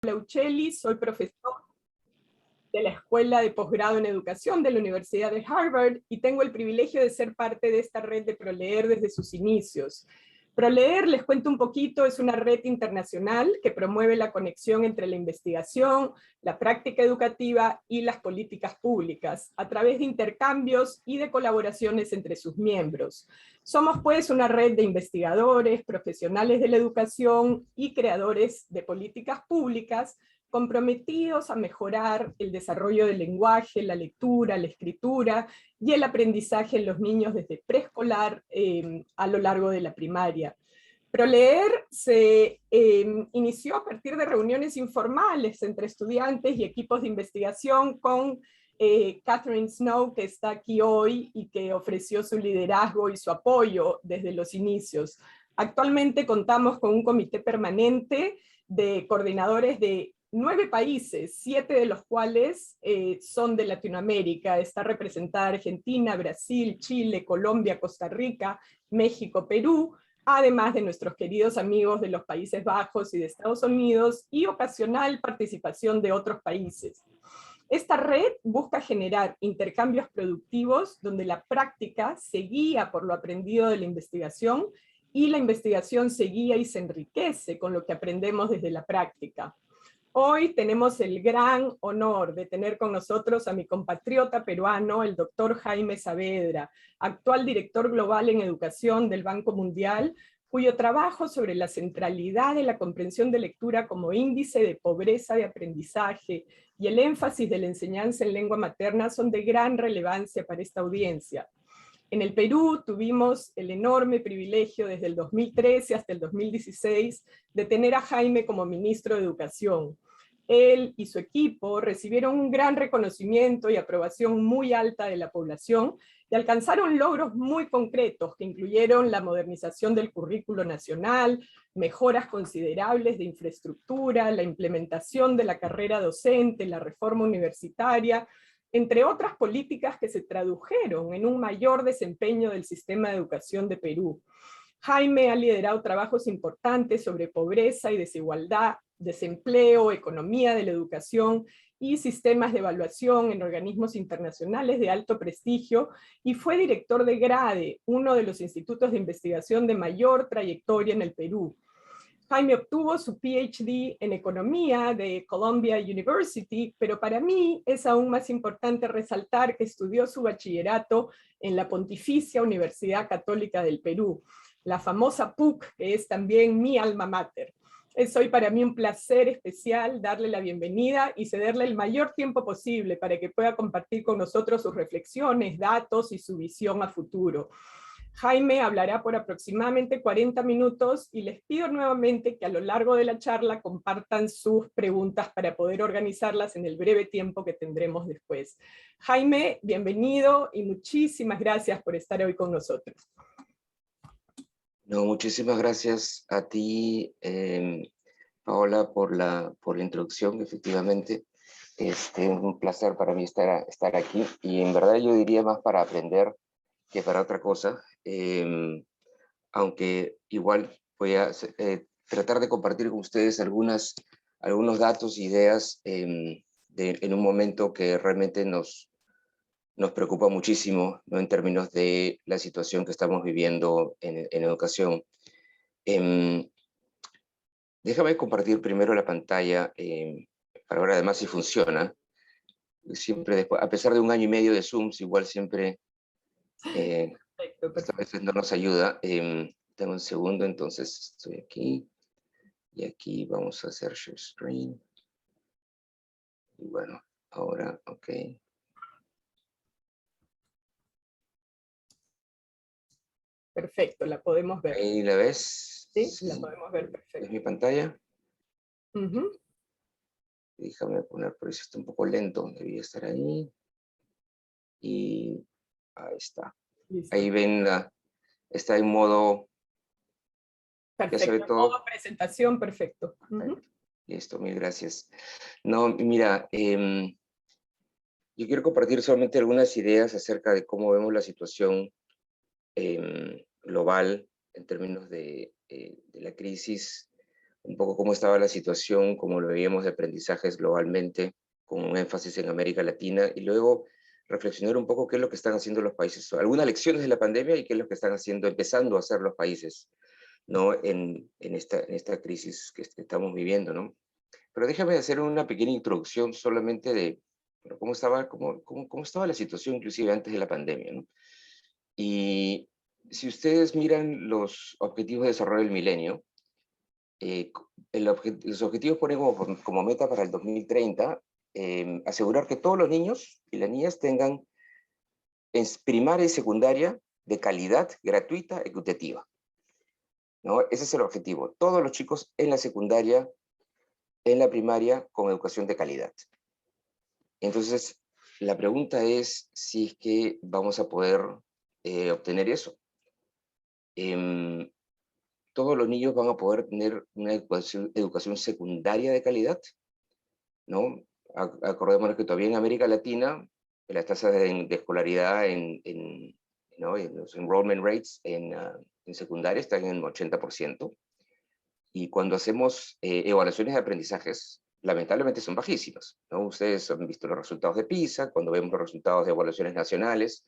Uccelli, soy profesor de la Escuela de Posgrado en Educación de la Universidad de Harvard y tengo el privilegio de ser parte de esta red de ProLeer desde sus inicios. ProLeer, les cuento un poquito, es una red internacional que promueve la conexión entre la investigación, la práctica educativa y las políticas públicas, a través de intercambios y de colaboraciones entre sus miembros. Somos pues una red de investigadores, profesionales de la educación y creadores de políticas públicas comprometidos a mejorar el desarrollo del lenguaje, la lectura, la escritura y el aprendizaje en los niños desde preescolar a lo largo de la primaria. ProLeer se inició a partir de reuniones informales entre estudiantes y equipos de investigación con Catherine Snow, que está aquí hoy y que ofreció su liderazgo y su apoyo desde los inicios. Actualmente contamos con un comité permanente de coordinadores de 9 países, 7 de los cuales son de Latinoamérica. Está representada Argentina, Brasil, Chile, Colombia, Costa Rica, México, Perú, además de nuestros queridos amigos de los Países Bajos y de Estados Unidos, y ocasional participación de otros países. Esta red busca generar intercambios productivos donde la práctica se guía por lo aprendido de la investigación y la investigación se guía y se enriquece con lo que aprendemos desde la práctica. Hoy tenemos el gran honor de tener con nosotros a mi compatriota peruano, el doctor Jaime Saavedra, actual director global en educación del Banco Mundial, cuyo trabajo sobre la centralidad de la comprensión de lectura como índice de pobreza de aprendizaje y el énfasis de la enseñanza en lengua materna son de gran relevancia para esta audiencia. En el Perú tuvimos el enorme privilegio desde el 2013 hasta el 2016 de tener a Jaime como ministro de Educación. Él y su equipo recibieron un gran reconocimiento y aprobación muy alta de la población y alcanzaron logros muy concretos que incluyeron la modernización del currículo nacional, mejoras considerables de infraestructura, la implementación de la carrera docente, la reforma universitaria, entre otras políticas que se tradujeron en un mayor desempeño del sistema de educación de Perú. Jaime ha liderado trabajos importantes sobre pobreza y desigualdad, desempleo, economía de la educación y sistemas de evaluación en organismos internacionales de alto prestigio, y fue director de GRADE, uno de los institutos de investigación de mayor trayectoria en el Perú. Jaime obtuvo su PhD en Economía de Columbia University, pero para mí es aún más importante resaltar que estudió su bachillerato en la Pontificia Universidad Católica del Perú, la famosa PUC, que es también mi alma mater. Es hoy para mí un placer especial darle la bienvenida y cederle el mayor tiempo posible para que pueda compartir con nosotros sus reflexiones, datos y su visión a futuro. Jaime hablará por aproximadamente 40 minutos y les pido nuevamente que a lo largo de la charla compartan sus preguntas para poder organizarlas en el breve tiempo que tendremos después. Jaime, bienvenido y muchísimas gracias por estar hoy con nosotros. No, muchísimas gracias a ti, Paola, por la introducción. Efectivamente, es un placer para mí estar aquí, y en verdad yo diría más para aprender que para otra cosa, aunque igual voy a tratar de compartir con ustedes algunos datos e ideas en un momento que realmente nos preocupa muchísimo, ¿no? En términos de la situación que estamos viviendo en educación. Déjame compartir primero la pantalla para ver además si funciona. Siempre después, a pesar de 1 año y medio de Zooms, igual siempre a veces no nos ayuda. Tengo un segundo, entonces estoy aquí. Y aquí vamos a hacer share screen. Y bueno, ahora, ok. Perfecto, la podemos ver. ¿Ahí la ves? Sí, la podemos ver perfecto. ¿Es mi pantalla? Déjame poner, por eso está un poco lento, debía estar ahí. Y ahí está. Listo. Ahí ven, está en modo... Perfecto, ya se ve todo. modo presentación, perfecto. Listo, mil gracias. No, mira, yo quiero compartir solamente algunas ideas acerca de cómo vemos la situación global en términos de la crisis un poco cómo estaba la situación, cómo lo veíamos de aprendizajes globalmente, con un énfasis en América Latina, y luego reflexionar un poco qué es lo que están haciendo los países, algunas lecciones de la pandemia y qué es lo que están haciendo, empezando a hacer los países, ¿no? En esta crisis que estamos viviendo, ¿no? Pero déjame hacer una pequeña introducción solamente de bueno, cómo estaba la situación inclusive antes de la pandemia, ¿no? Y si ustedes miran los objetivos de desarrollo del milenio, los objetivos ponen como meta para el 2030 asegurar que todos los niños y las niñas tengan en primaria y secundaria de calidad, gratuita, equitativa, ¿no? Ese es el objetivo. Todos los chicos en la secundaria, en la primaria, con educación de calidad. Entonces, la pregunta es si es que vamos a poder obtener eso. Todos los niños van a poder tener una educación secundaria de calidad, ¿no? Acordémonos que todavía en América Latina las tasas de escolaridad ¿no? en los enrollment rates en secundaria están en 80%, y cuando hacemos evaluaciones de aprendizajes, lamentablemente son bajísimas, ¿no? Ustedes han visto los resultados de PISA, cuando vemos los resultados de evaluaciones nacionales,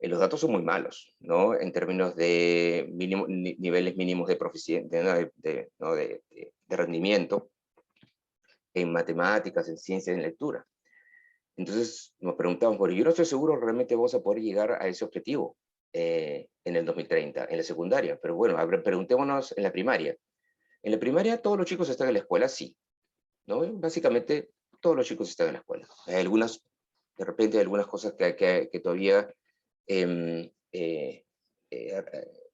los datos son muy malos, ¿no? En términos de niveles mínimos de proficiencia, ¿no? de rendimiento en matemáticas, en ciencias, en lectura. Entonces nos preguntamos, bueno, yo no estoy seguro realmente vamos a poder llegar a ese objetivo en el 2030, en la secundaria, pero bueno, preguntémonos en la primaria. En la primaria todos los chicos están en la escuela, sí, ¿no? Básicamente todos los chicos están en la escuela. Hay algunas, de repente hay algunas cosas que todavía eh, eh,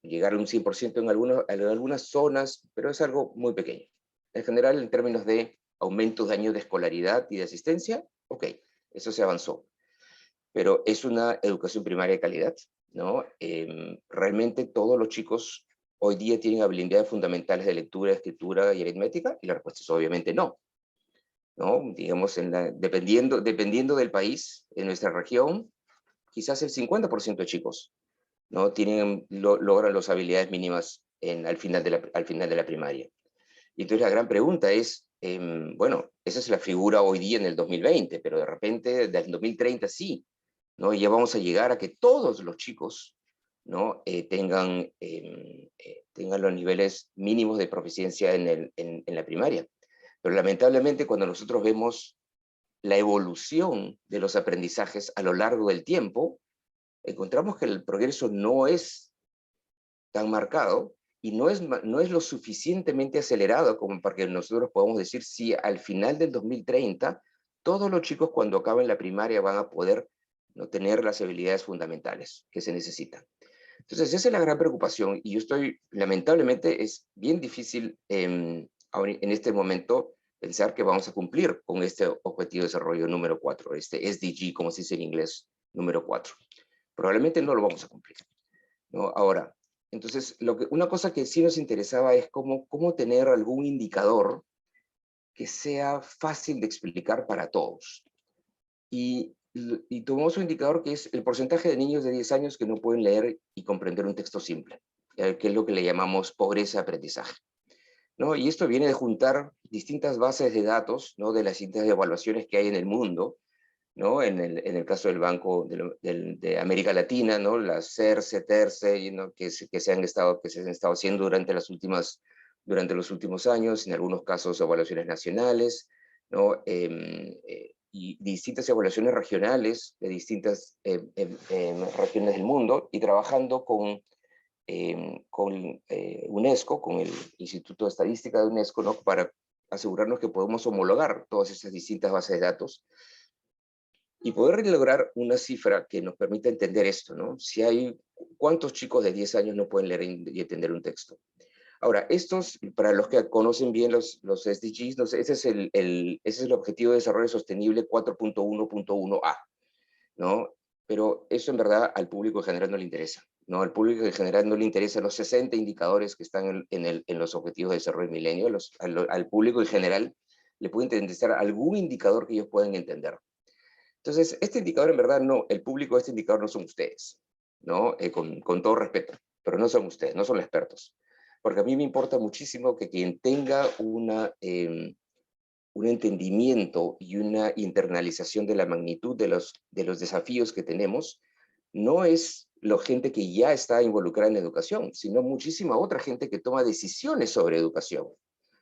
llegar a un 100% en algunas zonas, pero es algo muy pequeño. En general, en términos de aumentos de años de escolaridad y de asistencia, ok, eso se avanzó. Pero es una educación primaria de calidad, ¿no? Realmente todos los chicos hoy día tienen habilidades fundamentales de lectura, escritura y aritmética, y la respuesta es obviamente no. ¿No? Digamos, dependiendo del país, en nuestra región, quizás el 50% de chicos, ¿no? Logran las habilidades mínimas al final de la primaria. Y entonces la gran pregunta es, bueno, esa es la figura hoy día en el 2020, pero de repente del 2030 sí, ¿no? Y ya vamos a llegar a que todos los chicos, ¿no? Tengan los niveles mínimos de proficiencia en la primaria. Pero lamentablemente cuando nosotros vemos la evolución de los aprendizajes a lo largo del tiempo, encontramos que el progreso no es tan marcado y no es lo suficientemente acelerado como para que nosotros podamos decir si al final del 2030 todos los chicos cuando acaben la primaria van a poder no tener las habilidades fundamentales que se necesitan. Entonces esa es la gran preocupación y lamentablemente es bien difícil en este momento pensar que vamos a cumplir con este objetivo de desarrollo número 4, este SDG, como se dice en inglés, número 4. Probablemente no lo vamos a cumplir, ¿no? Ahora, entonces, una cosa que sí nos interesaba es cómo tener algún indicador que sea fácil de explicar para todos. Y tomamos un indicador que es el porcentaje de niños de 10 años que no pueden leer y comprender un texto simple, que es lo que le llamamos pobreza de aprendizaje, ¿no? Y esto viene de juntar distintas bases de datos, ¿no? De las distintas evaluaciones que hay en el mundo, ¿no? En el caso del Banco de América Latina, ¿no? Las CERCE, TERCE, ¿no? que se han estado haciendo durante los últimos años, en algunos casos evaluaciones nacionales, ¿no? Y distintas evaluaciones regionales de distintas regiones del mundo, y trabajando con UNESCO, con el Instituto de Estadística de UNESCO, ¿no? Para asegurarnos que podemos homologar todas esas distintas bases de datos y poder lograr una cifra que nos permita entender esto, ¿no? ¿Cuántos chicos de 10 años no pueden leer y entender un texto? Ahora, para los que conocen bien los SDGs, no sé, ese es el Objetivo de Desarrollo Sostenible 4.1.1a, ¿no? Pero eso en verdad al público en general no le interesa, ¿no? Al público en general no le interesan los 60 indicadores que están en los Objetivos de Desarrollo del Milenio. Al público en general le puede interesar algún indicador que ellos puedan entender. Entonces, este indicador en verdad no, el público de este indicador no son ustedes, ¿no? Con todo respeto, pero no son ustedes, no son los expertos. porque a mí me importa muchísimo que quien tenga un entendimiento y una internalización de la magnitud de los desafíos que tenemos, no es la gente que ya está involucrada en la educación, sino muchísima otra gente que toma decisiones sobre educación,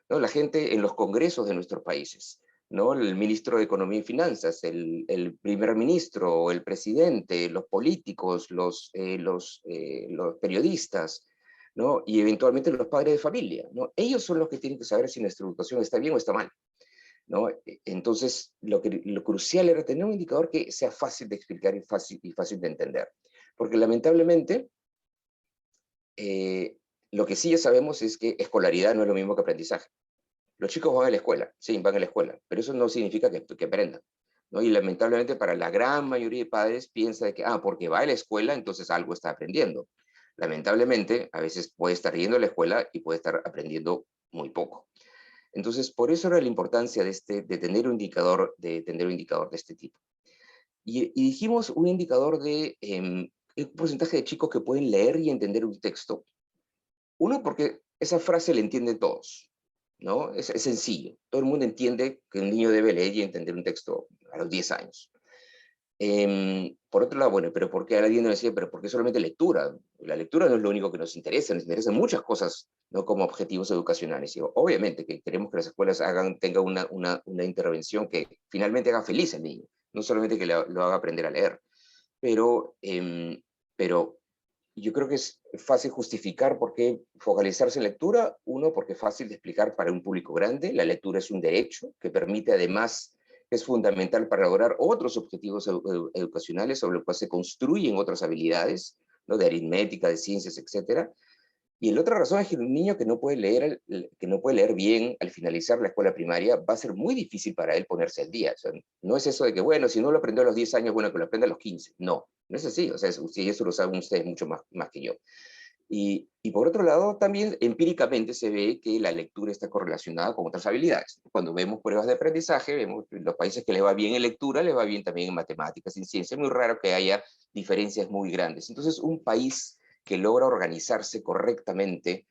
¿no? La gente en los congresos de nuestros países, ¿no? El ministro de Economía y Finanzas, el primer ministro, el presidente, los políticos, los periodistas, ¿no? Y eventualmente los padres de familia, ¿no? Ellos son los que tienen que saber si nuestra educación está bien o está mal, ¿no? Entonces, lo crucial era tener un indicador que sea fácil de explicar y fácil de entender. Porque lamentablemente, lo que sí ya sabemos es que escolaridad no es lo mismo que aprendizaje. Los chicos van a la escuela, sí, van a la escuela, pero eso no significa que aprendan, ¿no? Y lamentablemente para la gran mayoría de padres piensa de que, porque va a la escuela, entonces algo está aprendiendo. Lamentablemente, a veces puede estar yendo a la escuela y puede estar aprendiendo muy poco. Entonces, por eso era la importancia de tener un indicador de este tipo. Y dijimos un indicador de el porcentaje de chicos que pueden leer y entender un texto. Uno, porque esa frase la entienden todos, ¿no? Es sencillo. Todo el mundo entiende que un niño debe leer y entender un texto a los 10 años. Por otro lado, bueno, pero ¿por qué alguien nos decía, pero por qué solamente lectura? La lectura no es lo único que nos nos interesan muchas cosas, ¿no? Como objetivos educacionales. Y obviamente que queremos que las escuelas tengan una intervención que finalmente haga feliz al niño, no solamente que lo haga aprender a leer. Pero yo creo que es fácil justificar por qué focalizarse en lectura. Uno, porque es fácil de explicar para un público grande. La lectura es un derecho que permite además, es fundamental para lograr otros objetivos educacionales sobre los cuales se construyen otras habilidades, ¿no? De aritmética, de ciencias, etcétera. Y la otra razón es que un niño que no puede leer bien al finalizar la escuela primaria, va a ser muy difícil para él ponerse al día. O sea, no es eso de que, bueno, si no lo aprendió a los 10 años, bueno, que lo aprenda a los 15. No, no es así. O sea, eso lo saben ustedes mucho más que yo. Y por otro lado, también empíricamente se ve que la lectura está correlacionada con otras habilidades. Cuando vemos pruebas de aprendizaje, vemos que los países que les va bien en lectura, les va bien también en matemáticas, en ciencia. Es muy raro que haya diferencias muy grandes. Entonces, un país que logra organizarse correctamente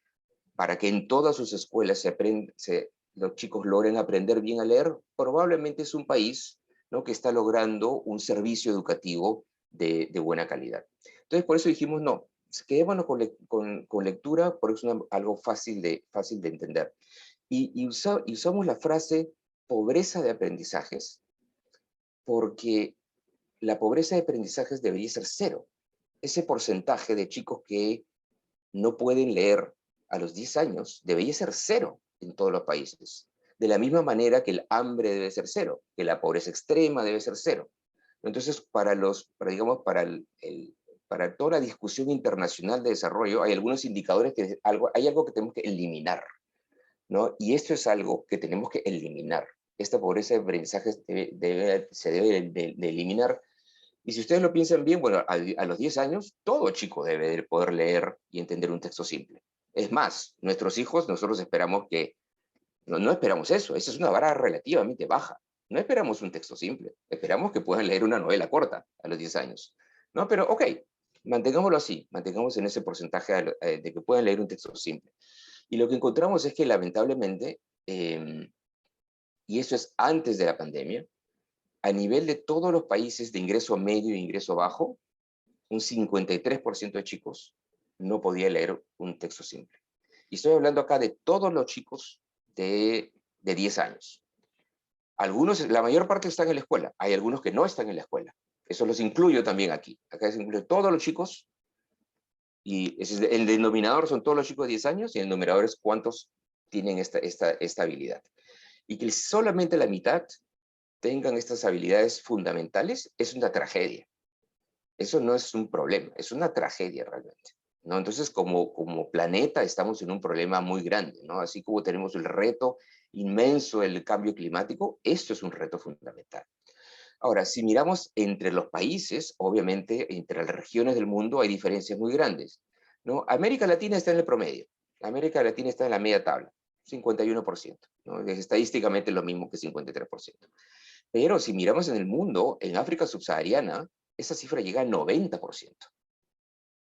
para que en todas sus escuelas los chicos logren aprender bien a leer, probablemente es un país, ¿no? Que está logrando un servicio educativo de buena calidad. Entonces, por eso dijimos, no, quedémonos con lectura, porque es algo fácil de entender. Y usamos la frase pobreza de aprendizajes, porque la pobreza de aprendizajes debería ser cero. Ese porcentaje de chicos que no pueden leer a los 10 años debería ser cero en todos los países. De la misma manera que el hambre debe ser cero, que la pobreza extrema debe ser cero. Entonces, para toda la discusión internacional de desarrollo, hay algunos indicadores hay algo que tenemos que eliminar, ¿no? Y esto es algo que tenemos que eliminar. Esta pobreza de aprendizaje se debe de eliminar. Y si ustedes lo piensan bien, bueno, a los 10 años, todo chico debe de poder leer y entender un texto simple. Es más, nuestros hijos, nosotros esperamos que, no esperamos eso, esa es una vara relativamente baja. No esperamos un texto simple, esperamos que puedan leer una novela corta a los 10 años. ¿No? Pero, ok, mantengámoslo así, mantengamos en ese porcentaje de que puedan leer un texto simple. Y lo que encontramos es que lamentablemente, y eso es antes de la pandemia, a nivel de todos los países de ingreso medio e ingreso bajo, un 53% de chicos no podía leer un texto simple. Y estoy hablando acá de todos los chicos de 10 años. Algunos, la mayor parte están en la escuela. Hay algunos que no están en la escuela. Eso los incluyo también aquí. Acá se incluye todos los chicos. Y el denominador son todos los chicos de 10 años y el numerador es cuántos tienen esta habilidad. Y que solamente la mitad tengan estas habilidades fundamentales es una tragedia. Eso no es un problema, es una tragedia realmente, ¿no? Entonces, como planeta estamos en un problema muy grande, ¿no? Así como tenemos el reto inmenso del cambio climático, esto es un reto fundamental. Ahora, si miramos entre los países, obviamente entre las regiones del mundo hay diferencias muy grandes, ¿no? América Latina está en el promedio, América Latina está en la media tabla, 51%, ¿no? Es estadísticamente lo mismo que 53%. Pero si miramos en el mundo, en África subsahariana, esa cifra llega al 90%.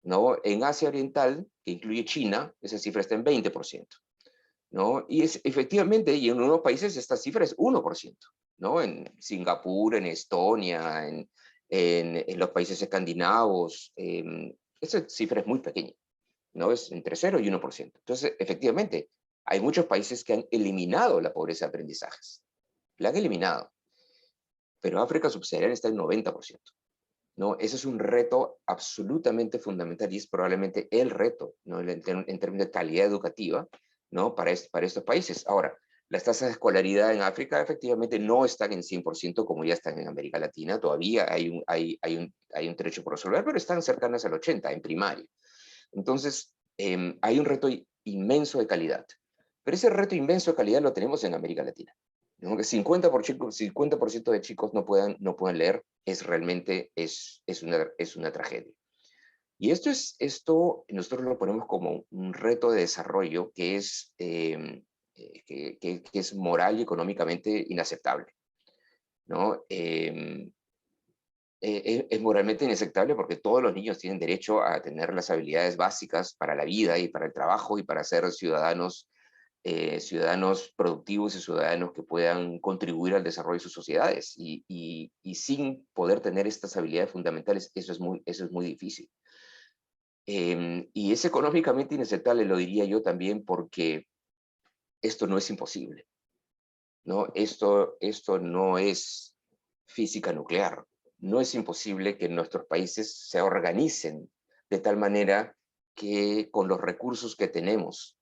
¿no? En Asia Oriental, que incluye China, esa cifra está en 20%, ¿no? Y efectivamente, y en unos países esta cifra es 1%, ¿no? En Singapur, en Estonia, en los países escandinavos, esa cifra es muy pequeña, ¿no? Es entre 0 y 1%. Entonces, efectivamente, hay muchos países que han eliminado la pobreza de aprendizajes. La han eliminado. Pero África subsahariana está en 90%. ¿No? Ese es un reto absolutamente fundamental y es probablemente el reto, ¿no? En términos de calidad educativa, ¿no? Para estos países. Ahora, las tasas de escolaridad en África efectivamente no están en 100% como ya están en América Latina. Todavía hay un trecho por resolver, pero están cercanas al 80% en primaria. Entonces, hay un reto inmenso de calidad. Pero ese reto inmenso de calidad lo tenemos en América Latina. ¿No? Que 50% de chicos no puedan leer es realmente una tragedia. Y esto nosotros lo ponemos como un reto de desarrollo que es moral y económicamente inaceptable, ¿no? Es moralmente inaceptable porque todos los niños tienen derecho a tener las habilidades básicas para la vida y para el trabajo y para ser ciudadanos productivos y ciudadanos que puedan contribuir al desarrollo de sus sociedades. Y sin poder tener estas habilidades fundamentales, eso es muy difícil. Y es económicamente inaceptable, lo diría yo también, porque esto no es imposible, ¿no? Esto no es física nuclear. No es imposible que nuestros países se organicen de tal manera que con los recursos que tenemos,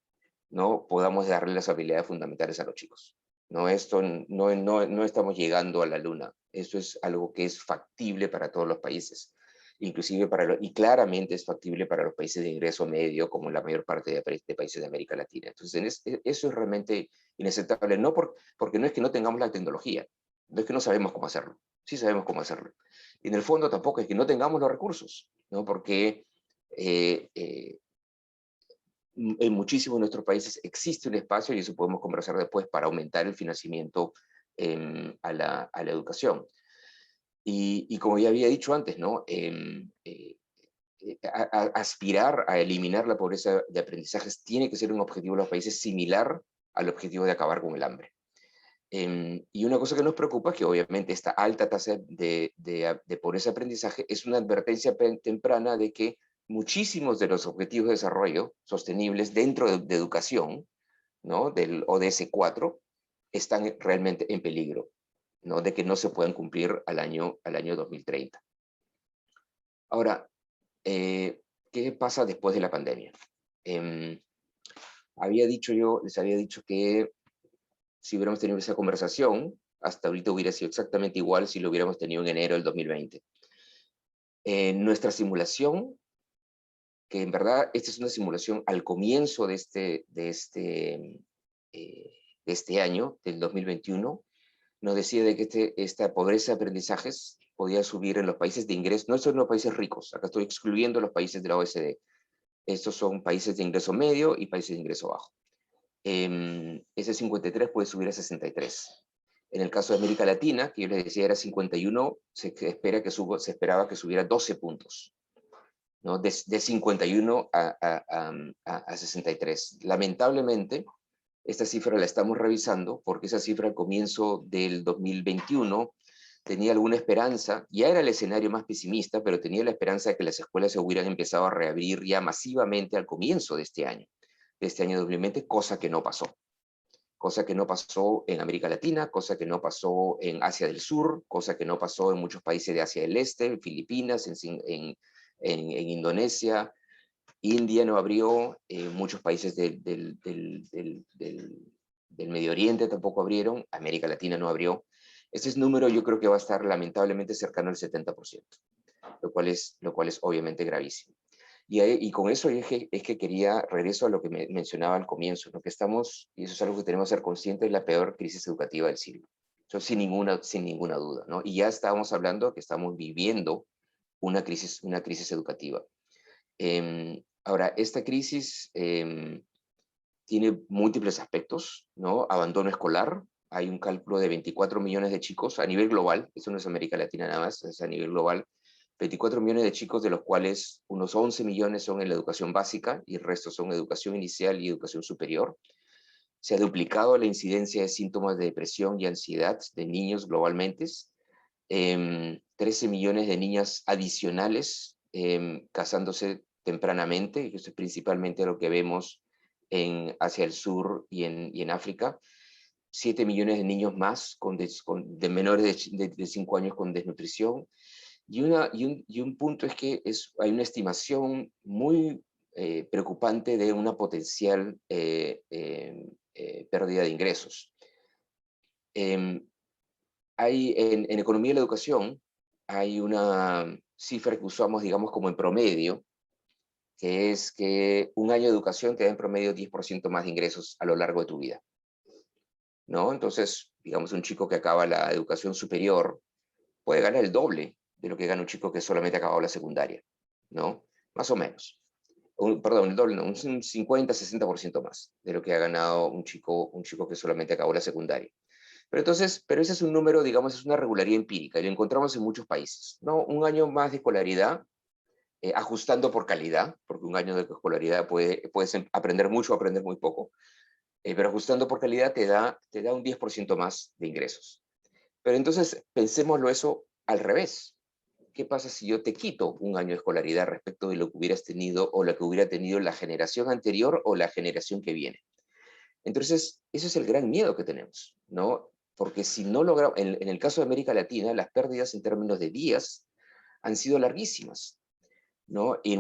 ¿no? Podamos darle las habilidades fundamentales a los chicos. No, esto no estamos llegando a la luna. Esto es algo que es factible para todos los países, inclusive y claramente es factible para los países de ingreso medio, como la mayor parte de países de América Latina. Entonces, eso es realmente inaceptable, porque no es que no tengamos la tecnología, no es que no sabemos cómo hacerlo, sí sabemos cómo hacerlo. Y en el fondo tampoco es que no tengamos los recursos, ¿no? Porque en muchísimos de nuestros países existe un espacio, y eso podemos conversar después, para aumentar el financiamiento a la educación. Y como ya había dicho antes, ¿no? Aspirar a eliminar la pobreza de aprendizajes tiene que ser un objetivo de los países similar al objetivo de acabar con el hambre. Y una cosa que nos preocupa es que obviamente esta alta tasa de pobreza de aprendizaje es una advertencia temprana de que muchísimos de los objetivos de desarrollo sostenibles dentro de educación, ¿no? Del ODS 4, están realmente en peligro, ¿no? De que no se puedan cumplir al año 2030. Ahora, ¿qué pasa después de la pandemia? Les había dicho que si hubiéramos tenido esa conversación, hasta ahorita hubiera sido exactamente igual si lo hubiéramos tenido en enero del 2020. Nuestra simulación, que en verdad esta es una simulación al comienzo de este año, del 2021, nos decía de que esta pobreza de aprendizajes podía subir en los países de ingreso, no son los países ricos, acá estoy excluyendo los países de la OECD, estos son países de ingreso medio y países de ingreso bajo. Ese 53 puede subir a 63. En el caso de América Latina, que yo les decía era 51, se esperaba que subiera 12 puntos, ¿no? De 51 a 63. Lamentablemente, esta cifra la estamos revisando porque esa cifra al comienzo del 2021 tenía alguna esperanza, ya era el escenario más pesimista, pero tenía la esperanza de que las escuelas se hubieran empezado a reabrir ya masivamente al comienzo de este año 2020, cosa que no pasó. Cosa que no pasó en América Latina, cosa que no pasó en Asia del Sur, cosa que no pasó en muchos países de Asia del Este, en Filipinas, en Indonesia. India no abrió, muchos países del Medio Oriente tampoco abrieron, América Latina no abrió. Ese número yo creo que va a estar lamentablemente cercano al 70%, lo cual es obviamente gravísimo. Y con eso es que quería, regreso a lo que mencionaba al comienzo, lo que estamos, y eso es algo que tenemos que ser conscientes, es la peor crisis educativa del siglo. Eso sin ninguna duda, ¿no? Y ya estábamos hablando que estamos viviendo una crisis educativa. Ahora, esta crisis tiene múltiples aspectos, ¿no? Abandono escolar, hay un cálculo de 24 millones de chicos a nivel global, eso no es América Latina nada más, es a nivel global, 24 millones de chicos, de los cuales unos 11 millones son en la educación básica y el resto son educación inicial y educación superior. Se ha duplicado la incidencia de síntomas de depresión y ansiedad de niños globalmente. 13 millones de niñas adicionales casándose tempranamente, y esto es principalmente lo que vemos hacia el sur y en África. 7 millones de niños más de menores de 5 años con desnutrición. Y un punto es que hay una estimación muy preocupante de una potencial pérdida de ingresos. En economía de la educación hay una cifra que usamos, digamos, como en promedio, que es que un año de educación te da en promedio 10% más de ingresos a lo largo de tu vida, ¿no? Entonces, digamos, un chico que acaba la educación superior puede ganar el doble de lo que gana un chico que solamente ha acabado la secundaria, ¿no? Más o menos. Perdón, el doble, no, un 50-60% más de lo que ha ganado un chico que solamente acabó la secundaria. Pero ese es un número, digamos, es una regularidad empírica y lo encontramos en muchos países, ¿no? Un año más de escolaridad, ajustando por calidad, porque un año de escolaridad puedes aprender mucho o aprender muy poco, pero ajustando por calidad te da un 10% más de ingresos. Pero entonces pensémoslo eso al revés. ¿Qué pasa si yo te quito un año de escolaridad respecto de lo que hubieras tenido o lo que hubiera tenido la generación anterior o la generación que viene? Entonces, ese es el gran miedo que tenemos, ¿no? Porque si no logramos, en el caso de América Latina, las pérdidas en términos de días han sido larguísimas, ¿no? Y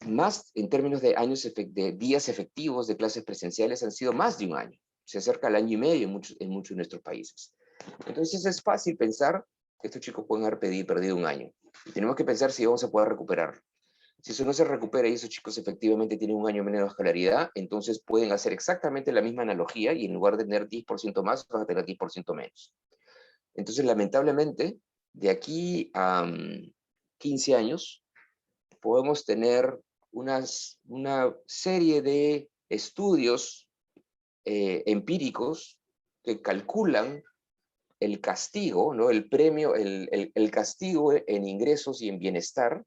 más en términos de de días efectivos de clases presenciales han sido más de un año. Se acerca al año y medio en muchos de nuestros países. Entonces es fácil pensar que estos chicos pueden haber perdido un año. Y tenemos que pensar si vamos a poder recuperarlo. Si eso no se recupera y esos chicos efectivamente tienen un año menos de escolaridad, entonces pueden hacer exactamente la misma analogía y en lugar de tener 10% más, van a tener 10% menos. Entonces, lamentablemente, de aquí a 15 años, podemos tener una serie de estudios empíricos que calculan el castigo, ¿no? El premio, el castigo en ingresos y en bienestar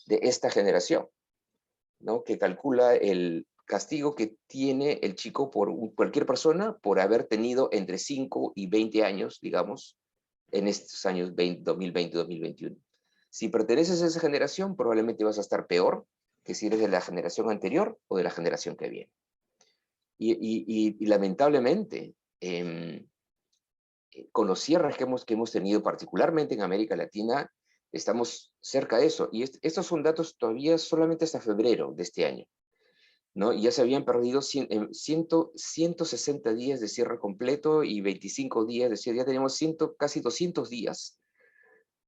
de esta generación, ¿no? Que calcula el castigo que tiene el chico cualquier persona por haber tenido entre 5 y 20 años, digamos, en estos años 2020-2021. Si perteneces a esa generación, probablemente vas a estar peor que si eres de la generación anterior o de la generación que viene. Y lamentablemente, con los cierres que hemos tenido, particularmente en América Latina, estamos cerca de eso. Y estos son datos todavía solamente hasta febrero de este año, ¿no? Y ya se habían perdido 160 días de cierre completo y 25 días de cierre. Ya tenemos casi 200 días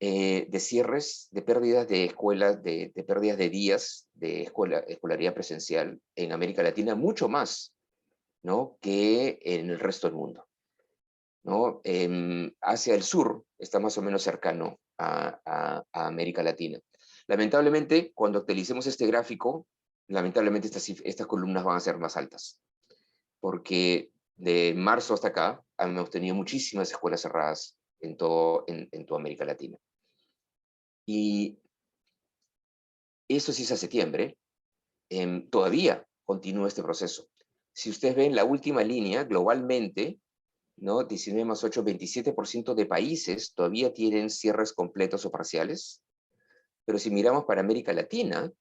de cierres, de pérdidas de escuelas, de pérdidas de días de escolaridad presencial en América Latina, mucho más, ¿no? Que en el resto del mundo, ¿no? Hacia el sur está más o menos cercano a América Latina. Lamentablemente, cuando actualicemos este gráfico, lamentablemente estas columnas van a ser más altas, porque de marzo hasta acá hemos tenido muchísimas escuelas cerradas en toda América Latina. Y eso sí es a septiembre, todavía continúa este proceso. Si ustedes ven la última línea, globalmente, ¿no? 19 más 8, 27% de países todavía tienen cierres completos o parciales, pero si miramos para América Latina,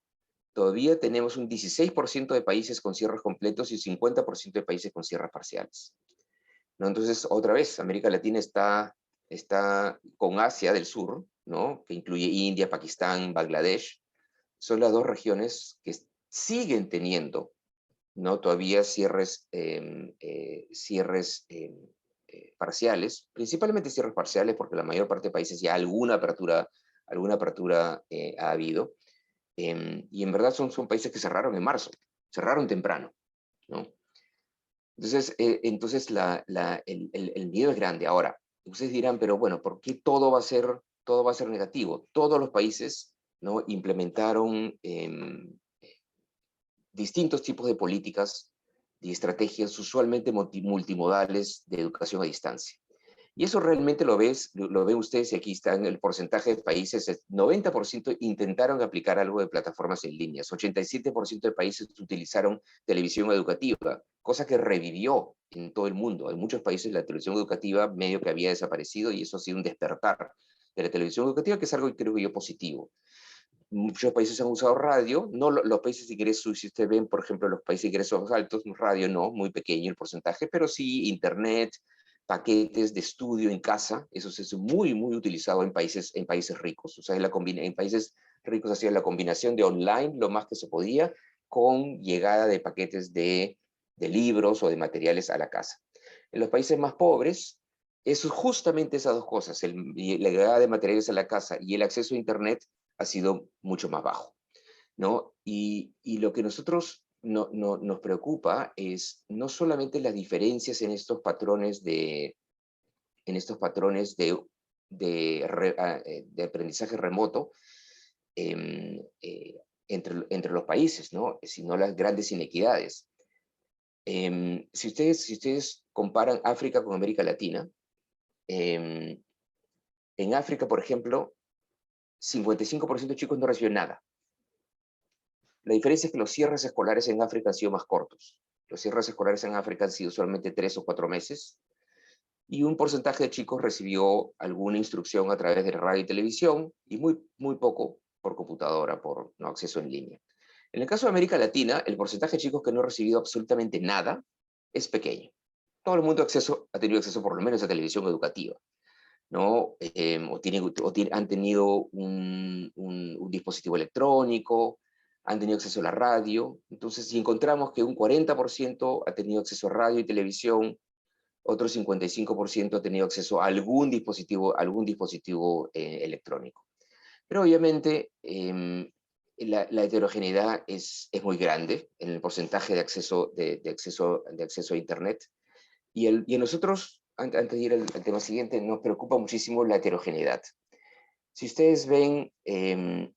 todavía tenemos un 16% de países con cierres completos y 50% de países con cierres parciales, ¿no? Entonces, otra vez, América Latina está con Asia del Sur, ¿no? Que incluye India, Pakistán, Bangladesh. Son las dos regiones que siguen teniendo, ¿no? Todavía cierres parciales, principalmente cierres parciales, porque la mayor parte de países ya alguna apertura ha habido. Y en verdad son países que cerraron en marzo, cerraron temprano, ¿no? Entonces, el miedo es grande. Ahora, ustedes dirán, pero bueno, ¿por qué todo va a ser negativo? Todos los países, ¿no? Implementaron distintos tipos de políticas y estrategias usualmente multimodales de educación a distancia. Y eso realmente lo ven ustedes, y aquí está en el porcentaje de países, el 90% intentaron aplicar algo de plataformas en línea, 87% de países utilizaron televisión educativa, cosa que revivió en todo el mundo. En muchos países la televisión educativa medio que había desaparecido y eso ha sido un despertar de la televisión educativa, que es algo que creo yo positivo. Muchos países han usado radio, no los países de ingresos, si ustedes ven, por ejemplo, los países de ingresos altos, radio no, muy pequeño el porcentaje, pero sí internet, paquetes de estudio en casa, eso es muy, muy utilizado en países ricos. O sea, en países ricos hacía la combinación de online, lo más que se podía, con llegada de paquetes de libros o de materiales a la casa. En los países más pobres, eso es justamente esas dos cosas, la llegada de materiales a la casa y el acceso a internet ha sido mucho más bajo, ¿no? Y lo que nosotros nos preocupa es no solamente las diferencias en estos patrones de aprendizaje remoto entre los países, ¿no? Sino las grandes inequidades. Si ustedes comparan África con América Latina, en África, por ejemplo, 55% de chicos no reciben nada. La diferencia es que los cierres escolares en África han sido más cortos. Los cierres escolares en África han sido solamente 3 o 4 meses, y un porcentaje de chicos recibió alguna instrucción a través de radio y televisión, y muy, muy poco por computadora, por no acceso en línea. En el caso de América Latina, el porcentaje de chicos que no ha recibido absolutamente nada es pequeño. Todo el mundo ha tenido acceso por lo menos a televisión educativa, ¿no? Han tenido un dispositivo electrónico, han tenido acceso a la radio. Entonces, si encontramos que un 40% ha tenido acceso a radio y televisión, otro 55% ha tenido acceso a algún dispositivo electrónico. Pero obviamente la heterogeneidad es muy grande en el porcentaje de acceso a Internet. Y a nosotros, antes de ir al tema siguiente, nos preocupa muchísimo la heterogeneidad. Si ustedes ven en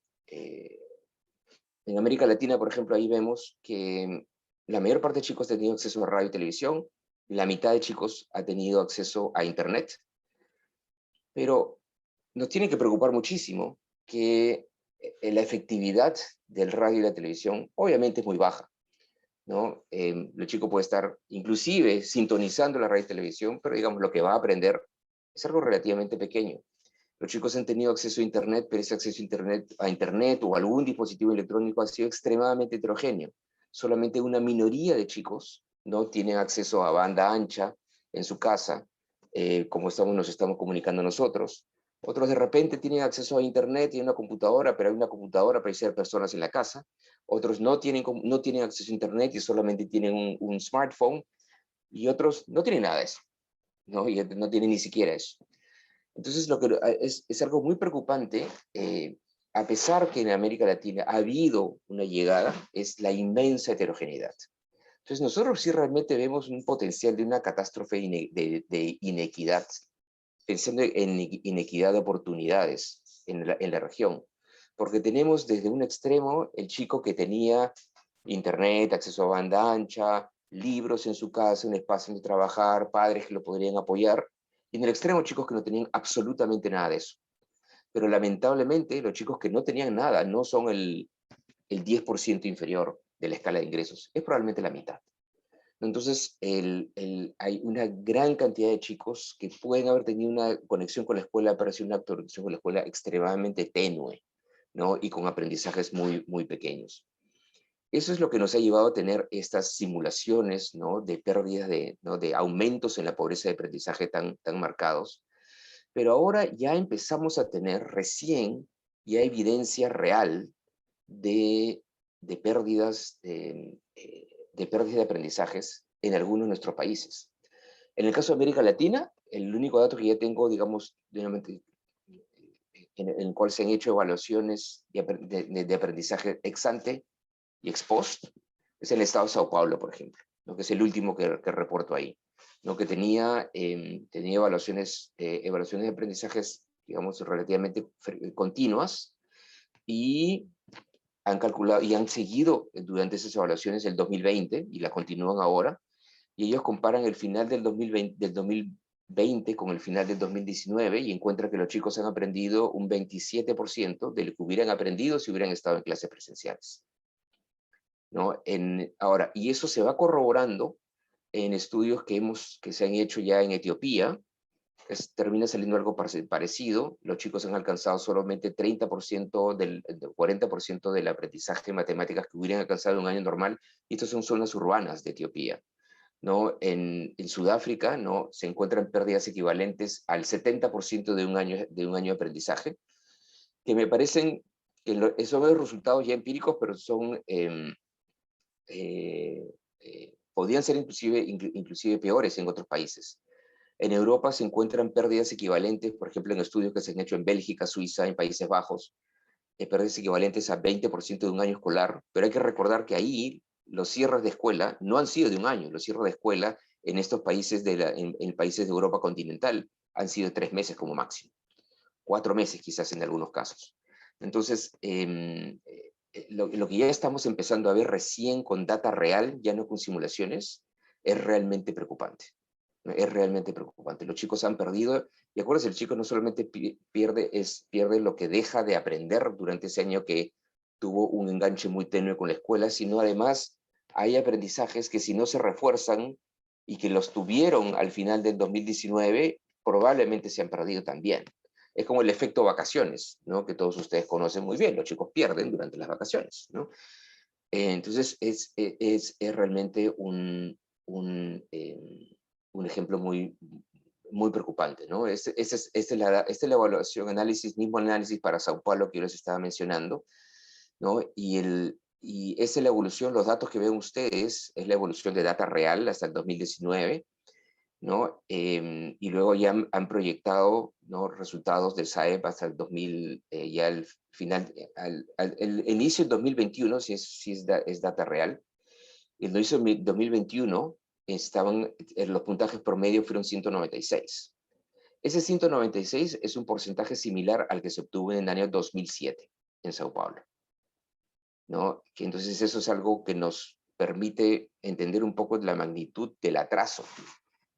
América Latina, por ejemplo, ahí vemos que la mayor parte de chicos ha tenido acceso a radio y televisión, la mitad de chicos ha tenido acceso a Internet, pero nos tiene que preocupar muchísimo que la efectividad del radio y la televisión obviamente es muy baja, ¿no? El chico puede estar inclusive sintonizando la radio y televisión, pero digamos lo que va a aprender es algo relativamente pequeño. Los chicos han tenido acceso a Internet, pero ese acceso a Internet o algún dispositivo electrónico ha sido extremadamente heterogéneo. Solamente una minoría de chicos no tienen acceso a banda ancha en su casa, como nos estamos comunicando nosotros. Otros de repente tienen acceso a Internet y a una computadora, pero hay una computadora para ser personas en la casa. Otros no tienen acceso a Internet y solamente tienen un smartphone. Y otros no tienen nada de eso, ¿no? Y no tienen ni siquiera eso. Entonces, lo que es algo muy preocupante, a pesar que en América Latina ha habido una llegada, es la inmensa heterogeneidad. Entonces, nosotros sí realmente vemos un potencial de una catástrofe de inequidad, pensando en inequidad de oportunidades en la región. Porque tenemos desde un extremo el chico que tenía Internet, acceso a banda ancha, libros en su casa, un espacio donde trabajar, padres que lo podrían apoyar, y en el extremo chicos que no tenían absolutamente nada de eso. Pero lamentablemente los chicos que no tenían nada no son el 10% inferior de la escala de ingresos, es probablemente la mitad. Entonces hay una gran cantidad de chicos que pueden haber tenido una conexión con la escuela, pero ha sido una conexión con la escuela extremadamente tenue, ¿no? Y con aprendizajes muy, muy pequeños. Eso es lo que nos ha llevado a tener estas simulaciones, ¿no? De pérdidas, ¿no? De aumentos en la pobreza de aprendizaje tan marcados. Pero ahora ya empezamos a tener recién ya evidencia real de pérdidas de aprendizajes en algunos de nuestros países. En el caso de América Latina, el único dato que ya tengo, digamos, en el cual se han hecho evaluaciones de aprendizaje ex ante y ex post, es el estado de Sao Paulo, por ejemplo, ¿no? Que es el último que reporto ahí, ¿no? Que tenía evaluaciones de aprendizajes, digamos, relativamente continuas, y han calculado y han seguido durante esas evaluaciones el 2020 y la continúan ahora, y ellos comparan el final del 2020, 20 con el final del 2019 y encuentra que los chicos han aprendido un 27% de lo que hubieran aprendido si hubieran estado en clases presenciales, ¿no? Ahora, y eso se va corroborando en estudios que se han hecho ya en Etiopía. Termina saliendo algo parecido. Los chicos han alcanzado solamente 30% del 40% del aprendizaje de matemáticas que hubieran alcanzado en un año normal, y estas son zonas urbanas de Etiopía, ¿no? En Sudáfrica, ¿no?, se encuentran pérdidas equivalentes al 70% de un año de aprendizaje, que me parecen que son los resultados ya empíricos, pero son podrían ser inclusive peores en otros países. En Europa se encuentran pérdidas equivalentes, por ejemplo, en estudios que se han hecho en Bélgica, Suiza, en Países Bajos, pérdidas equivalentes a 20% de un año escolar, pero hay que recordar que ahí los cierres de escuela no han sido de un año. Los cierres de escuela en estos países en países de Europa continental han sido 3 meses como máximo, 4 meses quizás en algunos casos. Entonces, lo que ya estamos empezando a ver recién con data real, ya no con simulaciones, es realmente preocupante. Es realmente preocupante. Los chicos han perdido, y acuérdense, el chico no solamente pierde lo que deja de aprender durante ese año que tuvo un enganche muy tenue con la escuela, sino además hay aprendizajes que si no se refuerzan y que los tuvieron al final del 2019, probablemente se han perdido también. Es como el efecto vacaciones, ¿no?, que todos ustedes conocen muy bien. Los chicos pierden durante las vacaciones, ¿no? Entonces es realmente un ejemplo muy, muy preocupante, ¿no? Esta es la evaluación, mismo análisis para Sao Paulo que yo les estaba mencionando, ¿no? Y esa es la evolución, los datos que ven ustedes, es la evolución de data real hasta el 2019, ¿no? Y luego ya han proyectado, ¿no?, resultados del SAEP hasta el 2000, ya al final, el inicio del 2021, si es data real. El inicio del 2021 los puntajes promedio fueron 196. Ese 196 es un porcentaje similar al que se obtuvo en el año 2007 en Sao Paulo, ¿no? Que entonces eso es algo que nos permite entender un poco la magnitud del atraso,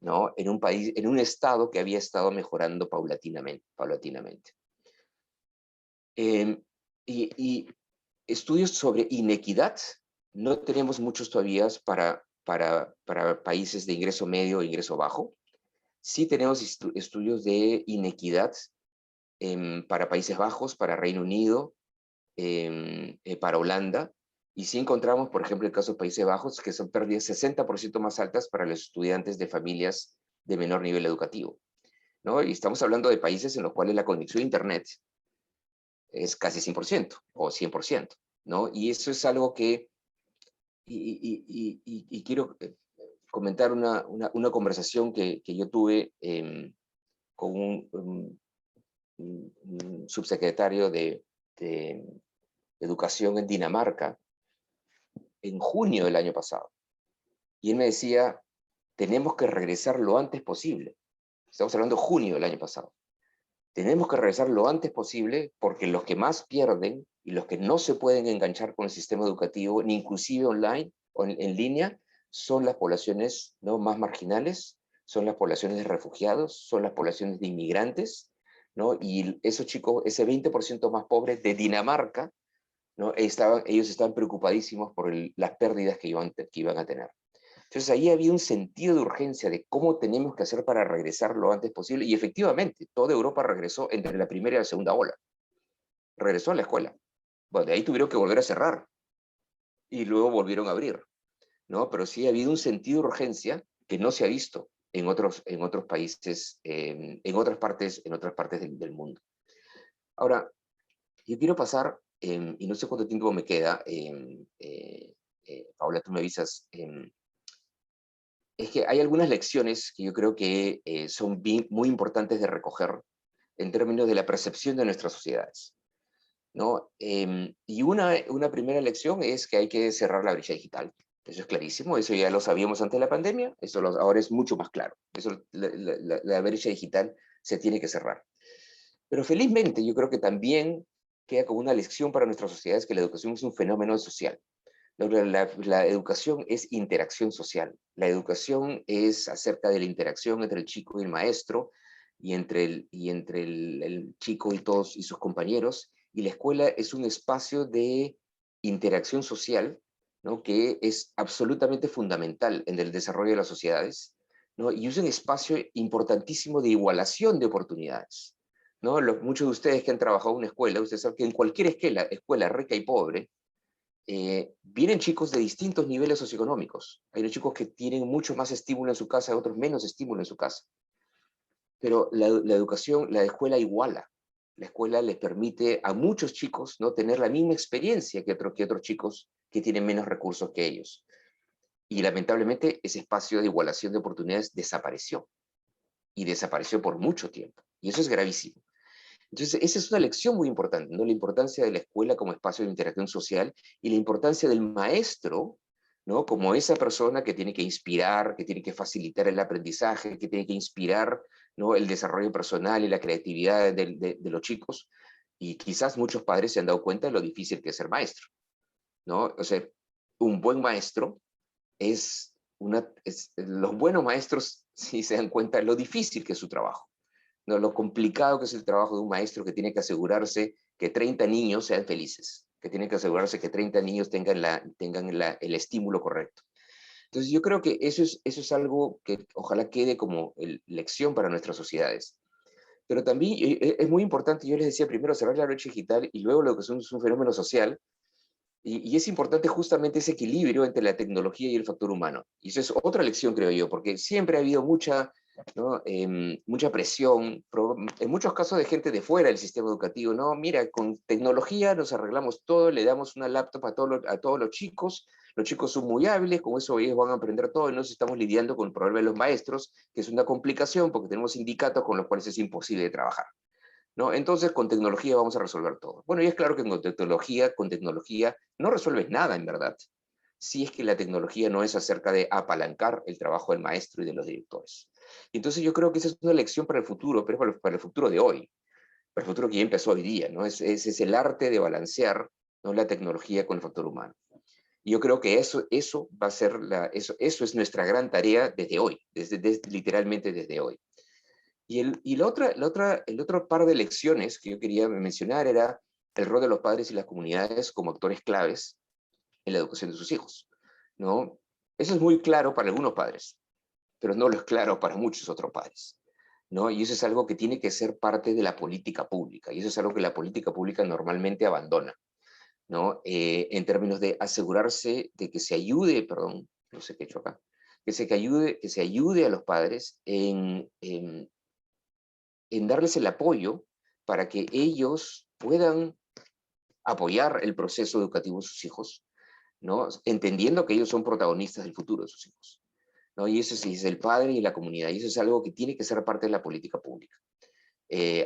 ¿no?, en un país, en un estado que había estado mejorando paulatinamente. Y estudios sobre inequidad, no tenemos muchos todavía para países de ingreso medio o ingreso bajo. Sí tenemos estudios de inequidad para Países Bajos, para Reino Unido, para Holanda, y sí encontramos, por ejemplo, el caso de Países Bajos, que son pérdidas 60% más altas para los estudiantes de familias de menor nivel educativo, ¿no? Y estamos hablando de países en los cuales la conexión a Internet es casi 100% o 100%, ¿no? Y eso es algo que, y quiero comentar una conversación que yo tuve con un subsecretario de Educación en Dinamarca en junio del año pasado. Y él me decía, tenemos que regresar lo antes posible. Estamos hablando de junio del año pasado. Tenemos que regresar lo antes posible porque los que más pierden y los que no se pueden enganchar con el sistema educativo, ni inclusive online o en línea, son las poblaciones, ¿no?, más marginales, son las poblaciones de refugiados, son las poblaciones de inmigrantes, ¿no? Y esos chicos, ese 20% más pobre de Dinamarca, ¿no?, ellos estaban preocupadísimos por las pérdidas que iban a tener. Entonces ahí había un sentido de urgencia de cómo tenemos que hacer para regresar lo antes posible, y efectivamente toda Europa regresó entre la primera y la segunda ola. Regresó a la escuela. Bueno, de ahí tuvieron que volver a cerrar y luego volvieron a abrir, ¿no? Pero sí ha habido un sentido de urgencia que no se ha visto en otros países, en otras partes del mundo. Ahora, yo quiero pasar, y no sé cuánto tiempo me queda, Paula, tú me avisas, es que hay algunas lecciones que yo creo que son muy importantes de recoger en términos de la percepción de nuestras sociedades, ¿no? Y una primera lección es que hay que cerrar la brecha digital. Eso es clarísimo, eso ya lo sabíamos antes de la pandemia, ahora es mucho más claro. La brecha digital se tiene que cerrar. Pero felizmente yo creo que también queda como una lección para nuestras sociedades que la educación es un fenómeno social, La educación es interacción social. La educación es acerca de la interacción entre el chico y el maestro, y entre el chico y todos y sus compañeros. Y la escuela es un espacio de interacción social, ¿no? Que es absolutamente fundamental en el desarrollo de las sociedades, ¿no? Y es un espacio importantísimo de igualación de oportunidades, ¿no? Muchos de ustedes que han trabajado en una escuela, ustedes saben que en cualquier escuela rica y pobre, vienen chicos de distintos niveles socioeconómicos. Hay unos chicos que tienen mucho más estímulo en su casa, otros menos estímulo en su casa. Pero la educación, la escuela iguala. La escuela les permite a muchos chicos, ¿no?, tener la misma experiencia que otros chicos que tienen menos recursos que ellos. Y lamentablemente ese espacio de igualación de oportunidades desapareció. Y desapareció por mucho tiempo. Y eso es gravísimo. Entonces, esa es una lección muy importante, ¿no? La importancia de la escuela como espacio de interacción social y la importancia del maestro, ¿no?, como esa persona que tiene que inspirar, que tiene que facilitar el aprendizaje, que tiene que inspirar, ¿no?, el desarrollo personal y la creatividad de los chicos. Y quizás muchos padres se han dado cuenta de lo difícil que es ser maestro, ¿no? O sea, un buen maestro los buenos maestros sí se dan cuenta de lo difícil que es su trabajo, ¿no? Lo complicado que es el trabajo de un maestro que tiene que asegurarse que 30 niños sean felices, que tiene que asegurarse que 30 niños tengan el estímulo correcto. Entonces yo creo que eso es algo que ojalá quede como lección para nuestras sociedades. Pero también es muy importante, yo les decía primero cerrar la brecha digital y luego lo que es un fenómeno social, y es importante justamente ese equilibrio entre la tecnología y el factor humano. Y eso es otra lección, creo yo, porque siempre ha habido mucha, ¿no?, mucha presión, en muchos casos de gente de fuera del sistema educativo. No, mira, con tecnología nos arreglamos todo, le damos una laptop a todos los chicos son muy hábiles, con eso ellos van a aprender todo, y nos estamos lidiando con el problema de los maestros, que es una complicación porque tenemos sindicatos con los cuales es imposible de trabajar, ¿no? Entonces, con tecnología vamos a resolver todo. Bueno, y es claro que con tecnología no resuelves nada, en verdad, si es que la tecnología no es acerca de apalancar el trabajo del maestro y de los directores. Y entonces yo creo que esa es una lección para el futuro, pero para el futuro de hoy, para el futuro que ya empezó hoy día, ¿no? Es el arte de balancear, ¿no?, la tecnología con el factor humano. Y yo creo que eso va a ser eso es nuestra gran tarea desde hoy, literalmente desde hoy. El otro par de lecciones que yo quería mencionar era el rol de los padres y las comunidades como actores claves en la educación de sus hijos, ¿no? Eso es muy claro para algunos padres, pero no lo es claro para muchos otros padres, ¿no? Y eso es algo que tiene que ser parte de la política pública, y eso es algo que la política pública normalmente abandona, ¿no? En términos de asegurarse de que se ayude, perdón, no sé qué he hecho acá, que se ayude a los padres en darles el apoyo para que ellos puedan apoyar el proceso educativo de sus hijos, ¿no? Entendiendo que ellos son protagonistas del futuro de sus hijos, ¿no? Y eso sí es el padre y la comunidad, y eso es algo que tiene que ser parte de la política pública,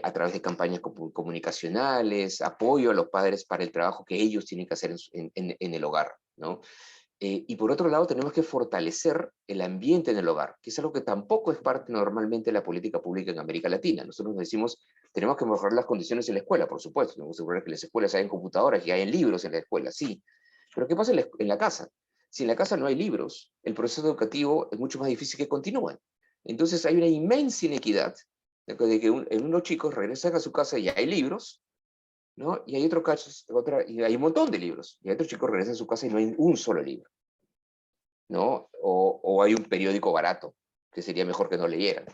a través de campañas comunicacionales, apoyo a los padres para el trabajo que ellos tienen que hacer en el hogar, ¿no? Y por otro lado, tenemos que fortalecer el ambiente en el hogar, que es algo que tampoco es parte normalmente de la política pública en América Latina. Nosotros decimos, tenemos que mejorar las condiciones en la escuela, por supuesto, tenemos que asegurar que las escuelas hayan computadoras, que hayan libros en la escuela, sí. Pero ¿qué pasa en la casa? Si en la casa no hay libros, el proceso educativo es mucho más difícil que continúe. Entonces hay una inmensa inequidad de que unos chicos regresan a su casa y hay libros, ¿no? Y hay y hay un montón de libros. Y hay otros chicos regresan a su casa y no hay un solo libro, ¿no? O hay un periódico barato, que sería mejor que no leyeran.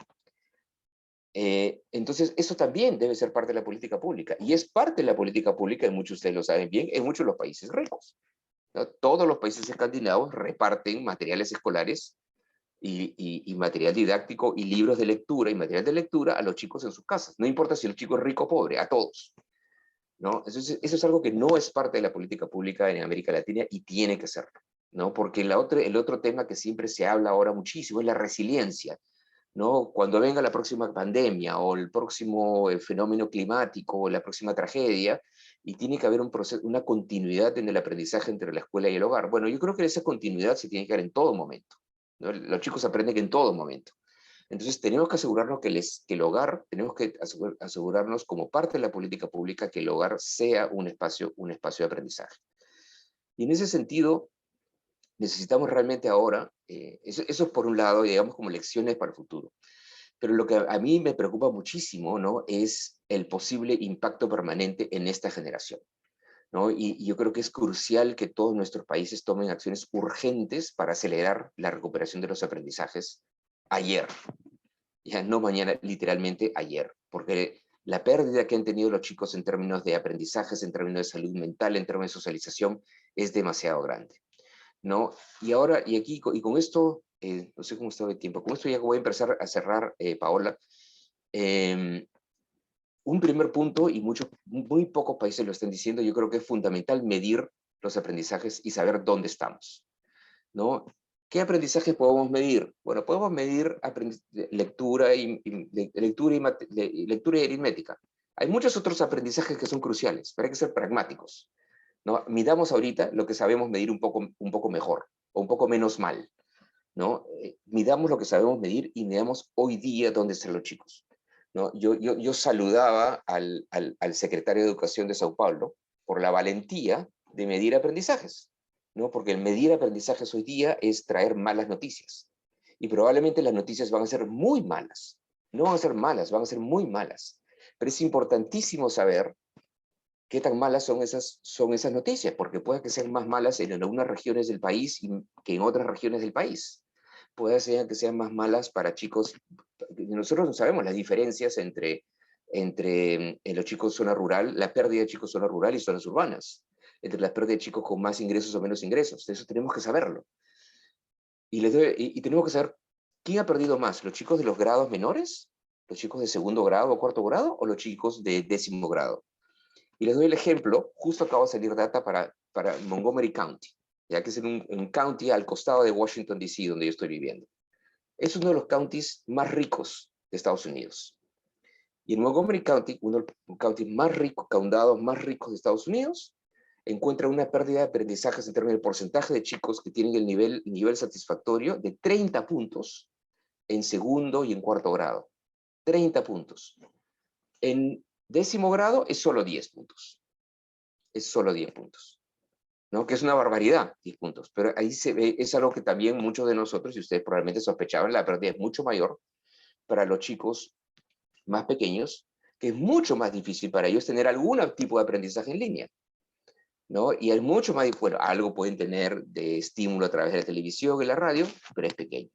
Entonces, eso también debe ser parte de la política pública. Y es parte de la política pública, y muchos de ustedes lo saben bien, en muchos de los países ricos, ¿no? Todos los países escandinavos reparten materiales escolares y material didáctico y libros de lectura y material de lectura a los chicos en sus casas. No importa si el chico es rico o pobre, a todos, ¿no? Eso es algo que no es parte de la política pública en América Latina y tiene que serlo, ¿no? Porque el otro tema que siempre se habla ahora muchísimo es la resiliencia, ¿no? Cuando venga la próxima pandemia o el próximo fenómeno climático o la próxima tragedia, y tiene que haber una continuidad en el aprendizaje entre la escuela y el hogar. Bueno, yo creo que esa continuidad se tiene que dar en todo momento, ¿no? Los chicos aprenden en todo momento. Entonces tenemos que asegurarnos que el hogar, tenemos que asegurarnos como parte de la política pública que el hogar sea un espacio de aprendizaje. Y en ese sentido, necesitamos realmente ahora, eso es por un lado, digamos, como lecciones para el futuro. Pero lo que a mí me preocupa muchísimo, ¿no?, es el posible impacto permanente en esta generación, ¿no? Y yo creo que es crucial que todos nuestros países tomen acciones urgentes para acelerar la recuperación de los aprendizajes ayer, ya no mañana, literalmente ayer, porque la pérdida que han tenido los chicos en términos de aprendizajes, en términos de salud mental, en términos de socialización, es demasiado grande, ¿no? Y ahora, y con esto, no sé cómo está de tiempo, con esto ya voy a empezar a cerrar, Paola. Eh, un primer punto, y muy pocos países lo están diciendo, yo creo que es fundamental medir los aprendizajes y saber dónde estamos, ¿no? ¿Qué aprendizaje podemos medir? Bueno, podemos medir lectura lectura y aritmética. Hay muchos otros aprendizajes que son cruciales, pero hay que ser pragmáticos, ¿no? Midamos ahorita lo que sabemos medir un poco mejor o un poco menos mal, ¿no? Midamos lo que sabemos medir y midamos hoy día dónde están los chicos, ¿no? Yo saludaba al secretario de Educación de Sao Paulo por la valentía de medir aprendizajes, ¿no? Porque el medir aprendizajes hoy día es traer malas noticias. Y probablemente las noticias van a ser muy malas. No van a ser malas, van a ser muy malas. Pero es importantísimo saber qué tan malas son esas noticias, porque puede que sean más malas en algunas regiones del país que en otras regiones del país. Puede ser que sean más malas para chicos. Nosotros no sabemos las diferencias entre los chicos de zona rural, la pérdida de chicos de zona rural y zonas urbanas, entre la pérdida de chicos con más ingresos o menos ingresos. Eso tenemos que saberlo. Y tenemos que saber quién ha perdido más, los chicos de los grados menores, los chicos de segundo grado o cuarto grado, o los chicos de 10º grado. Y les doy el ejemplo, justo acaba de salir data para Montgomery County, ya que es un county al costado de Washington, D.C., donde yo estoy viviendo. Es uno de los counties más ricos de Estados Unidos. Y en Montgomery County, uno de los counties más ricos, condados más ricos de Estados Unidos, encuentra una pérdida de aprendizajes en términos del porcentaje de chicos que tienen el nivel satisfactorio de 30 puntos en segundo y en cuarto grado. 30 puntos. En 10º grado es solo 10 puntos. Es solo 10 puntos, ¿no? Que es una barbaridad, 10 puntos. Pero ahí se ve, es algo que también muchos de nosotros, y ustedes probablemente sospechaban, la pérdida es mucho mayor para los chicos más pequeños, que es mucho más difícil para ellos tener algún tipo de aprendizaje en línea, ¿no? Y hay mucho más, bueno, algo pueden tener de estímulo a través de la televisión y la radio, pero es pequeño,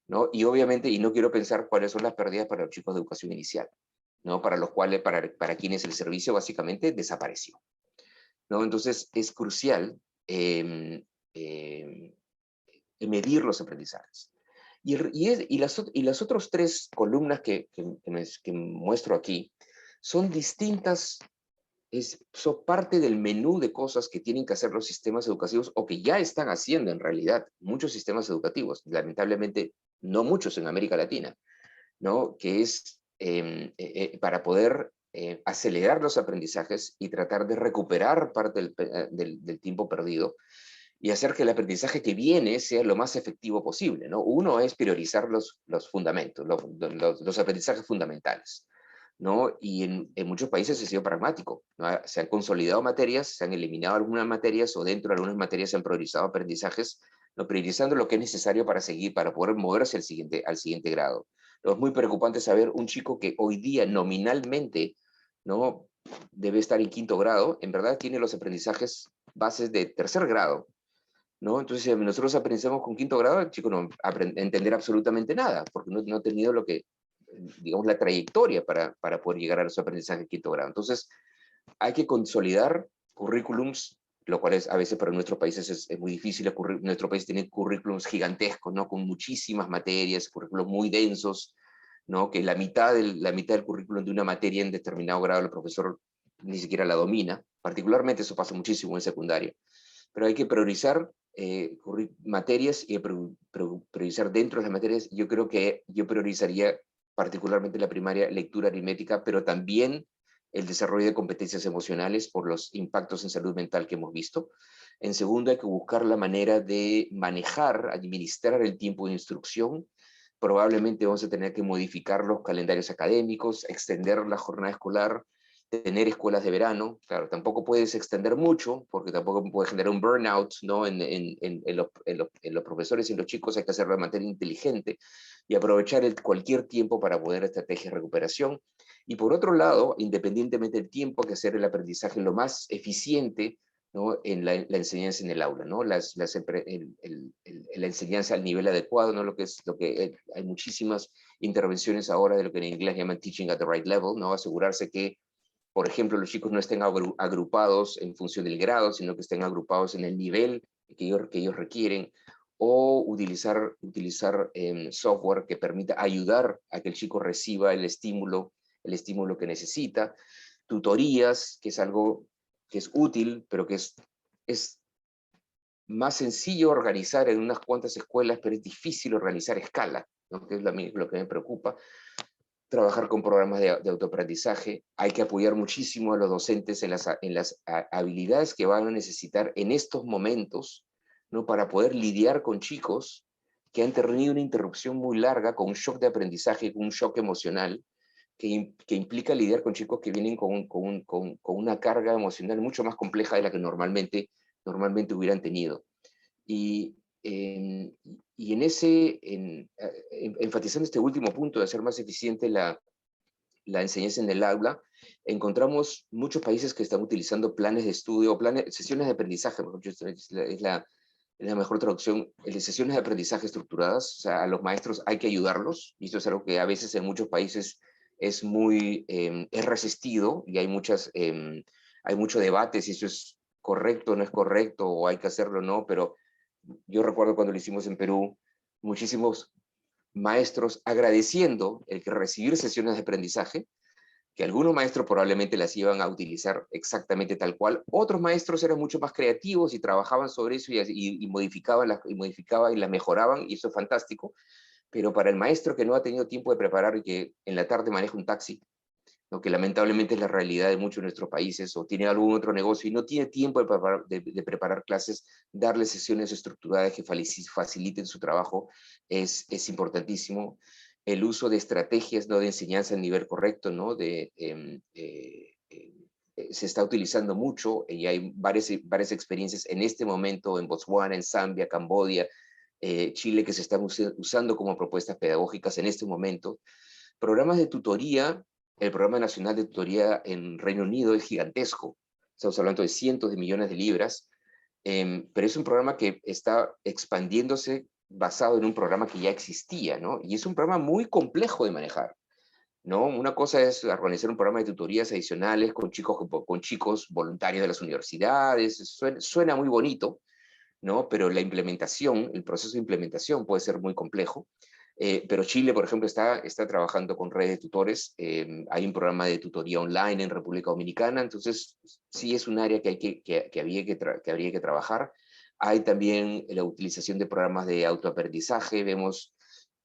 ¿no? Y obviamente, y no quiero pensar cuáles son las pérdidas para los chicos de educación inicial, ¿no? Para los cuales, para quienes el servicio básicamente desapareció, ¿no? Entonces es crucial medir los aprendizajes. Y las otras 3 columnas que muestro aquí son distintas, son parte del menú de cosas que tienen que hacer los sistemas educativos o que ya están haciendo en realidad muchos sistemas educativos, lamentablemente no muchos en América Latina, ¿no? Que es para poder acelerar los aprendizajes y tratar de recuperar parte del tiempo perdido y hacer que el aprendizaje que viene sea lo más efectivo posible, ¿no? Uno es priorizar los fundamentos, los aprendizajes fundamentales, ¿no? Y en muchos países se ha sido pragmático, ¿no? Se han consolidado materias, se han eliminado algunas materias o dentro de algunas materias se han priorizado aprendizajes, ¿no? Priorizando lo que es necesario para seguir, para poder moverse al siguiente grado. Es muy preocupante saber un chico que hoy día nominalmente, ¿no?, debe estar en 5º grado, en verdad tiene los aprendizajes bases de 3er grado, ¿no? Entonces, si nosotros aprendemos con 5º grado, el chico no va a entender absolutamente nada, porque no ha tenido lo que, digamos, la trayectoria para poder llegar a su aprendizaje en 5º grado. Entonces, hay que consolidar currículums, lo cual a veces para nuestros países es muy difícil. Nuestro país tiene currículums gigantescos, ¿no? Con muchísimas materias, currículos muy densos, ¿no? Que la mitad del currículum de una materia en determinado grado el profesor ni siquiera la domina. Particularmente eso pasa muchísimo en secundaria. Pero hay que priorizar materias y priorizar dentro de las materias. Yo creo que yo priorizaría particularmente la primaria, lectura aritmética, pero también el desarrollo de competencias emocionales por los impactos en salud mental que hemos visto. En segundo, hay que buscar la manera de manejar, administrar el tiempo de instrucción. Probablemente vamos a tener que modificar los calendarios académicos, extender la jornada escolar, tener escuelas de verano. Claro, tampoco puedes extender mucho, porque tampoco puede generar un burnout, ¿no? En los profesores y en los chicos. Hay que hacerlo de manera inteligente y aprovechar cualquier tiempo para poder estrategias de recuperación. Y por otro lado, independientemente del tiempo, hay que hacer el aprendizaje lo más eficiente, ¿no? En la enseñanza en el aula, ¿no? La enseñanza al nivel adecuado, ¿no? Hay muchísimas intervenciones ahora de lo que en inglés llaman teaching at the right level, ¿no? Asegurarse que, por ejemplo, los chicos no estén agrupados en función del grado, sino que estén agrupados en el nivel que ellos requieren, o utilizar software que permita ayudar a que el chico reciba el estímulo que necesita, tutorías, que es algo que es útil, pero que es más sencillo organizar en unas cuantas escuelas, pero es difícil organizar a escala, ¿no? Que es lo que me preocupa. Trabajar con programas de autoaprendizaje. Hay que apoyar muchísimo a los docentes en las habilidades que van a necesitar en estos momentos, ¿no? Para poder lidiar con chicos que han tenido una interrupción muy larga, con un shock de aprendizaje, con un shock emocional, que implica lidiar con chicos que vienen con una carga emocional mucho más compleja de la que normalmente hubieran tenido. Y, enfatizando este último punto de hacer más eficiente la enseñanza en el aula, encontramos muchos países que están utilizando planes de estudio, sesiones de aprendizaje, mejor dicho, es la mejor traducción, de sesiones de aprendizaje estructuradas. O sea, a los maestros hay que ayudarlos, y esto es algo que a veces en muchos países es es resistido, y hay mucho debate si eso es correcto o no es correcto, o hay que hacerlo o no, pero yo recuerdo cuando lo hicimos en Perú, muchísimos maestros agradeciendo el que recibir sesiones de aprendizaje, que algunos maestros probablemente las iban a utilizar exactamente tal cual, otros maestros eran mucho más creativos y trabajaban sobre eso y modificaban y las mejoraban, y eso es fantástico. Pero para el maestro que no ha tenido tiempo de preparar y que en la tarde maneja un taxi, lo que lamentablemente es la realidad de muchos de nuestros países, o tiene algún otro negocio y no tiene tiempo de preparar clases, darle sesiones estructuradas que faciliten su trabajo es importantísimo. El uso de estrategias, ¿no? De enseñanza a nivel correcto, ¿no? Se está utilizando mucho, y hay varias experiencias en este momento en Botswana, en Zambia, Camboya, Chile, que se están usando como propuestas pedagógicas en este momento. Programas de tutoría. El Programa Nacional de Tutoría en Reino Unido es gigantesco. Estamos hablando de cientos de millones de libras, pero es un programa que está expandiéndose basado en un programa que ya existía, ¿no? Y es un programa muy complejo de manejar, ¿no? Una cosa es organizar un programa de tutorías adicionales con chicos voluntarios de las universidades. Suena muy bonito, ¿no? Pero la implementación, el proceso de implementación puede ser muy complejo. Pero Chile, por ejemplo, está trabajando con redes de tutores. Hay un programa de tutoría online en República Dominicana. Entonces sí es un área que habría que trabajar. Hay también la utilización de programas de autoaprendizaje. Vemos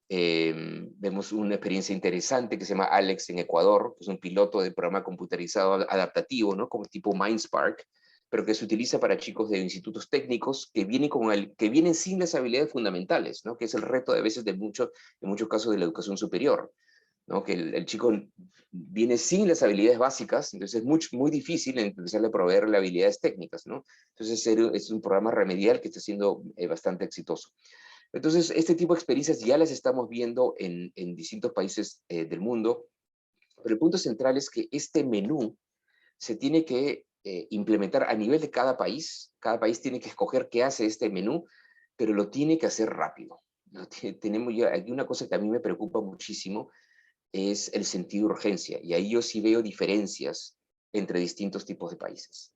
una experiencia interesante que se llama Alex en Ecuador, que es un piloto de programa computarizado adaptativo, ¿no? Como tipo MindSpark, pero que se utiliza para chicos de institutos técnicos que vienen sin las habilidades fundamentales, ¿no? Que es el reto a veces en muchos casos de la educación superior, ¿no? Que el chico viene sin las habilidades básicas, entonces es muy difícil empezar a proveerle habilidades técnicas, ¿no? Entonces es un programa remedial que está siendo bastante exitoso. Entonces, este tipo de experiencias ya las estamos viendo en distintos países del mundo, pero el punto central es que este menú se tiene que implementar a nivel de cada país. Cada país tiene que escoger qué hace este menú, pero lo tiene que hacer rápido. Hay una cosa que a mí me preocupa muchísimo, es el sentido de urgencia, y ahí yo sí veo diferencias entre distintos tipos de países.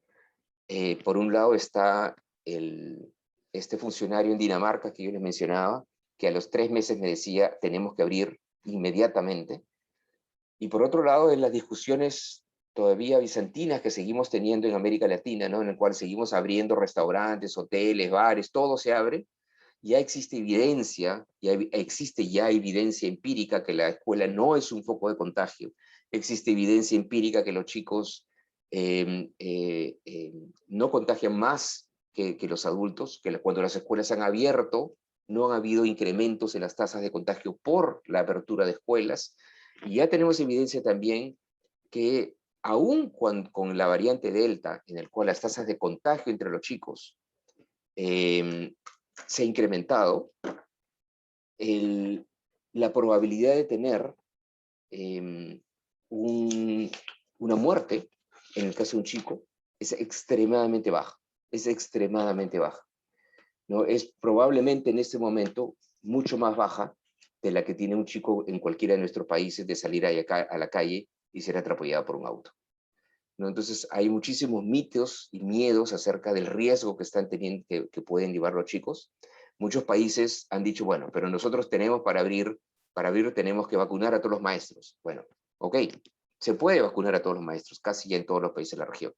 Por un lado está este funcionario en Dinamarca que yo les mencionaba, que a los 3 meses me decía, tenemos que abrir inmediatamente. Y por otro lado, en las discusiones todavía bizantinas que seguimos teniendo en América Latina, ¿no? En el cual seguimos abriendo restaurantes, hoteles, bares, todo se abre, ya existe evidencia, existe ya evidencia empírica que la escuela no es un foco de contagio. Existe evidencia empírica que los chicos no contagian más que los adultos, que cuando las escuelas han abierto no han habido incrementos en las tasas de contagio por la apertura de escuelas. Y ya tenemos evidencia también que aún con la variante Delta, en el cual las tasas de contagio entre los chicos se ha incrementado, la probabilidad de tener una muerte, en el caso de un chico, es extremadamente baja. Es extremadamente baja, ¿no? Es probablemente en este momento mucho más baja de la que tiene un chico en cualquiera de nuestros países de salir a la calle y ser atropellado por un auto, ¿no? Entonces hay muchísimos mitos y miedos acerca del riesgo que están teniendo, que pueden llevar los chicos. Muchos países han dicho, bueno, pero nosotros tenemos para abrir tenemos que vacunar a todos los maestros. Bueno, ok, se puede vacunar a todos los maestros, casi ya en todos los países de la región,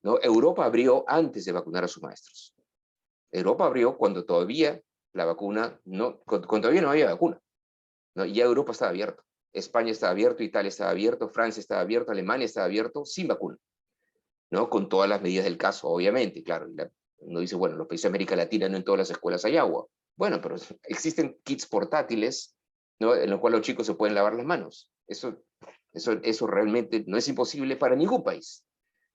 ¿no? Europa abrió antes de vacunar a sus maestros. Europa abrió cuando todavía la vacuna, cuando todavía no había vacuna, ¿no? Y ya Europa estaba abierto. España estaba abierto, Italia estaba abierto, Francia estaba abierto, Alemania estaba abierto, sin vacuna, ¿no? Con todas las medidas del caso, obviamente, claro. Uno dice, bueno, en los países de América Latina no en todas las escuelas hay agua. Bueno, pero existen kits portátiles, ¿no? En los cuales los chicos se pueden lavar las manos. Eso realmente no es imposible para ningún país.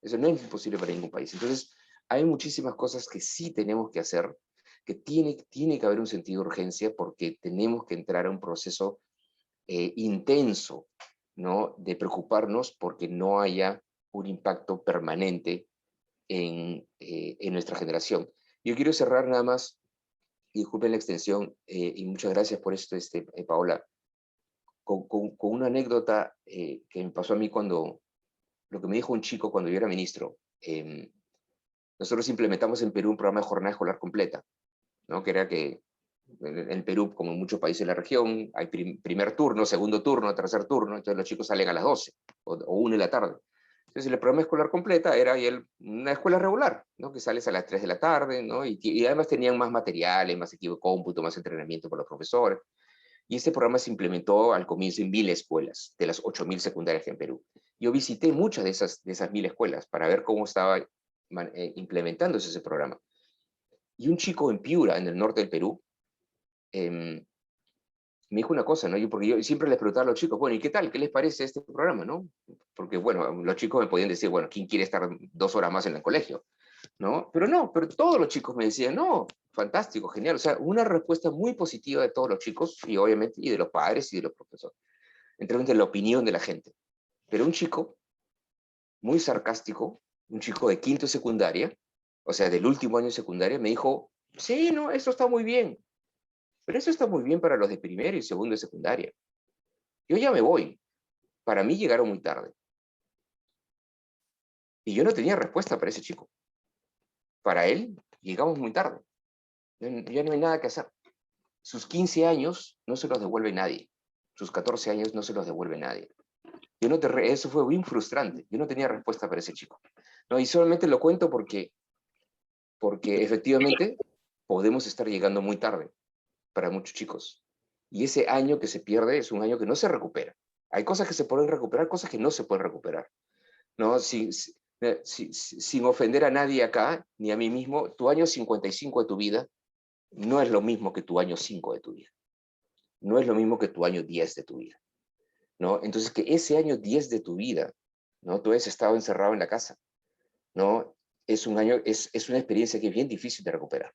Eso no es imposible para ningún país. Entonces, hay muchísimas cosas que sí tenemos que hacer, que tiene que haber un sentido de urgencia porque tenemos que entrar a un proceso intenso, ¿no? De preocuparnos porque no haya un impacto permanente en nuestra generación. Yo quiero cerrar nada más, y disculpen la extensión, y muchas gracias por esto, Paola, con una anécdota que me pasó a mí lo que me dijo un chico cuando yo era ministro. Nosotros implementamos en Perú un programa de jornada escolar completa, ¿no? Que era que en Perú, como en muchos países de la región, hay primer turno, segundo turno, tercer turno, entonces los chicos salen a las 12 o 1 de la tarde. Entonces el programa escolar completa era una escuela regular, ¿no? Que sales a las 3 de la tarde, ¿no? Y además tenían más materiales, más equipo de cómputo, más entrenamiento para los profesores. Y este programa se implementó al comienzo en 1000 escuelas, de las 8000 secundarias que hay en Perú. Yo visité muchas de esas 1000 escuelas para ver cómo estaba implementándose ese programa. Y un chico en Piura, en el norte del Perú, me dijo una cosa, ¿no? Porque yo siempre les preguntaba a los chicos, bueno, ¿y qué tal? ¿Qué les parece este programa, no? Porque, bueno, los chicos me podían decir, bueno, ¿quién quiere estar 2 horas más en el colegio? ¿No? Pero todos los chicos me decían, no, fantástico, genial. O sea, una respuesta muy positiva de todos los chicos, y obviamente, y de los padres y de los profesores, entre la opinión de la gente. Pero un chico muy sarcástico, un chico de quinto de secundaria, o sea, del último año de secundaria, me dijo, sí, no, eso está muy bien, pero eso está muy bien para los de primero y segundo de secundaria. Yo ya me voy. Para mí llegaron muy tarde. Y yo no tenía respuesta para ese chico. Para él, llegamos muy tarde. Ya no hay nada que hacer. Sus 15 años no se los devuelve nadie. Sus 14 años no se los devuelve nadie. Eso fue bien frustrante. Yo no tenía respuesta para ese chico. No, y solamente lo cuento porque efectivamente podemos estar llegando muy tarde para muchos chicos. Y ese año que se pierde es un año que no se recupera. Hay cosas que se pueden recuperar, cosas que no se pueden recuperar, ¿no? Sin ofender a nadie acá, ni a mí mismo, tu año 55 de tu vida no es lo mismo que tu año 5 de tu vida. No es lo mismo que tu año 10 de tu vida, ¿no? Entonces, que ese año 10 de tu vida, ¿no? Tú has estado encerrado en la casa, ¿no? Es una experiencia que es bien difícil de recuperar.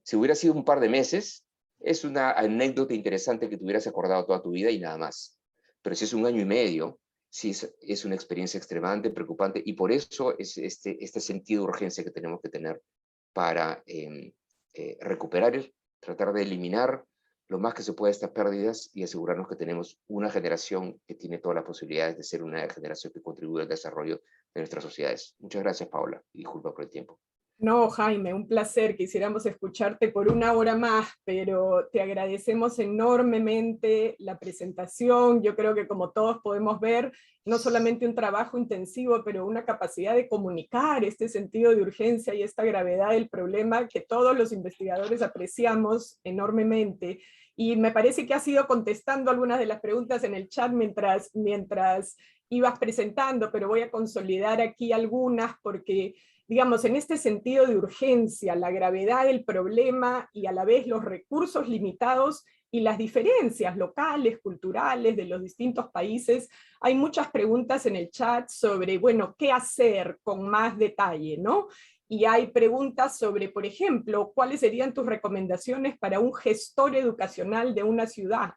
Si hubiera sido un par de meses, es una anécdota interesante que te hubieras acordado toda tu vida y nada más. Pero si es un año y medio, sí es una experiencia extremadamente preocupante y por eso es este sentido de urgencia que tenemos que tener para recuperar, tratar de eliminar lo más que se pueda estas pérdidas y asegurarnos que tenemos una generación que tiene todas las posibilidades de ser una generación que contribuye al desarrollo de nuestras sociedades. Muchas gracias, Paola, y disculpa por el tiempo. No, Jaime, un placer. Quisiéramos escucharte por una hora más, pero te agradecemos enormemente la presentación. Yo creo que como todos podemos ver, no solamente un trabajo intensivo, pero una capacidad de comunicar este sentido de urgencia y esta gravedad del problema que todos los investigadores apreciamos enormemente. Y me parece que has ido contestando algunas de las preguntas en el chat mientras ibas presentando, pero voy a consolidar aquí algunas porque digamos, en este sentido de urgencia, la gravedad del problema y a la vez los recursos limitados, y las diferencias locales, culturales de los distintos países. Hay muchas preguntas en el chat sobre, bueno, ¿qué hacer con más detalle, no? Y hay preguntas sobre, por ejemplo, ¿cuáles serían tus recomendaciones para un gestor educacional de una ciudad?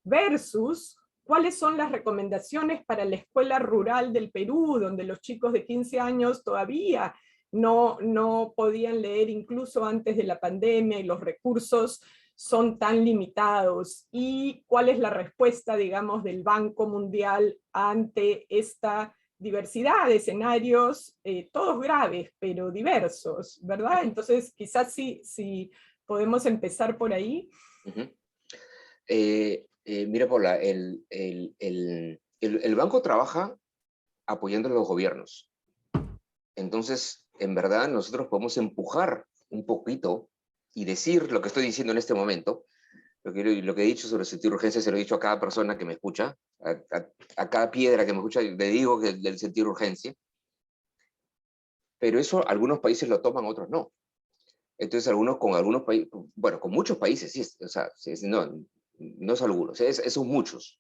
Versus, ¿cuáles son las recomendaciones para la escuela rural del Perú, donde los chicos de 15 años todavía no podían leer incluso antes de la pandemia y los recursos son tan limitados? ¿Y cuál es la respuesta, digamos, del Banco Mundial ante esta diversidad de escenarios, todos graves, pero diversos, ¿verdad? Entonces, quizás sí podemos empezar por ahí. Uh-huh. Mira, Paula, el banco trabaja apoyando a los gobiernos. Entonces, en verdad, nosotros podemos empujar un poquito y decir lo que estoy diciendo en este momento. Lo que he dicho sobre el sentido de urgencia se lo he dicho a cada persona que me escucha, a cada piedra que me escucha, le digo que del sentido de urgencia. Pero eso algunos países lo toman, otros no. Entonces, con algunos países, bueno, con muchos países, sí, o sea, no es algunos, son muchos,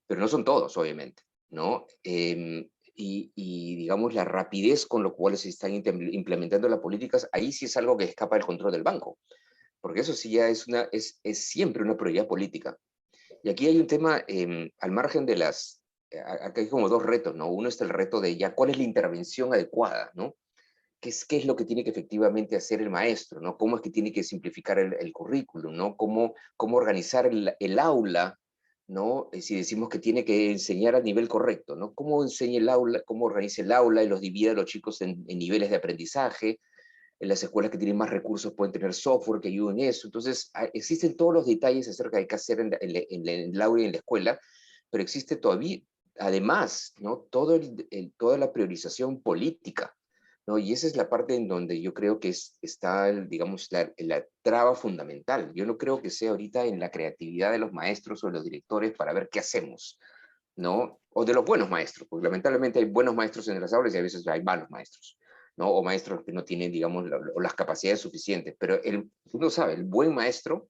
pero no son todos, obviamente, ¿no? Y digamos, la rapidez con lo cual se están implementando las políticas, ahí sí es algo que escapa del control del banco, porque eso sí ya es siempre una prioridad política. Y aquí hay un tema, al margen de acá hay como dos retos, ¿no? Uno es el reto de ya cuál es la intervención adecuada, ¿no? ¿Qué es lo que tiene que efectivamente hacer el maestro, ¿no? ¿Cómo es que tiene que simplificar el currículum, ¿no? ¿Cómo organizar el aula, ¿no? Si decimos que tiene que enseñar a nivel correcto, ¿no? ¿Cómo enseña el aula, cómo organiza el aula y los divide a los chicos en niveles de aprendizaje? En las escuelas que tienen más recursos pueden tener software que ayuden en eso. Entonces, existen todos los detalles acerca de qué hacer en el aula y en la escuela, pero existe todavía, además, ¿no? Toda la priorización política, ¿no? Y esa es la parte en donde yo creo que está, digamos, la traba fundamental. Yo no creo que sea ahorita en la creatividad de los maestros o de los directores para ver qué hacemos, ¿no? O de los buenos maestros, porque lamentablemente hay buenos maestros en las aulas y a veces hay malos maestros, ¿no? O maestros que no tienen, digamos, las capacidades suficientes. Pero uno sabe, el buen maestro,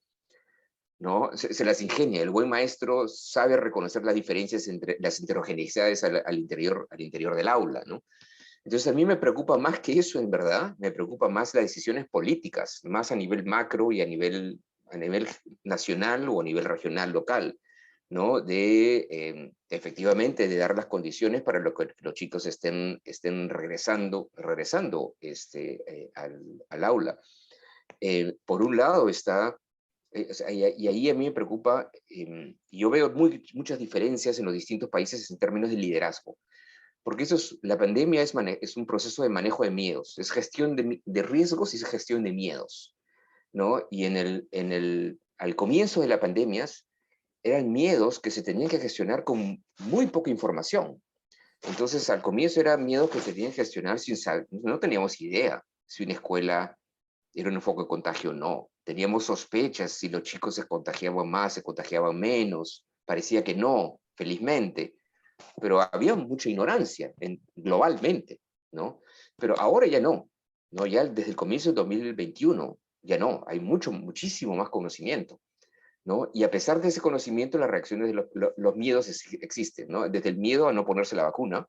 ¿no? Se las ingenia. El buen maestro sabe reconocer las diferencias entre las heterogeneidades al interior del aula, ¿no? Entonces a mí me preocupa más que eso, en verdad, me preocupa más las decisiones políticas, más a nivel macro y a nivel nacional o a nivel regional, local, ¿no? Efectivamente, de dar las condiciones para que los chicos estén regresando al aula. Por un lado está, o sea, y ahí a mí me preocupa, yo veo muchas diferencias en los distintos países en términos de liderazgo. Porque la pandemia es un proceso de manejo de miedos, es gestión de riesgos y es gestión de miedos, ¿no? Y al comienzo de la pandemia eran miedos que se tenían que gestionar con muy poca información. Entonces, al comienzo eran miedos que se tenían que gestionar sin saber, no teníamos idea si una escuela era un foco de contagio o no. Teníamos sospechas si los chicos se contagiaban más, se contagiaban menos. Parecía que no, felizmente, pero había mucha ignorancia globalmente, ¿no? Pero ahora ya no, ¿no? Ya desde el comienzo del 2021, ya no, hay muchísimo más conocimiento, ¿no? Y a pesar de ese conocimiento, las reacciones de los miedos existen, ¿no? Desde el miedo a no ponerse la vacuna,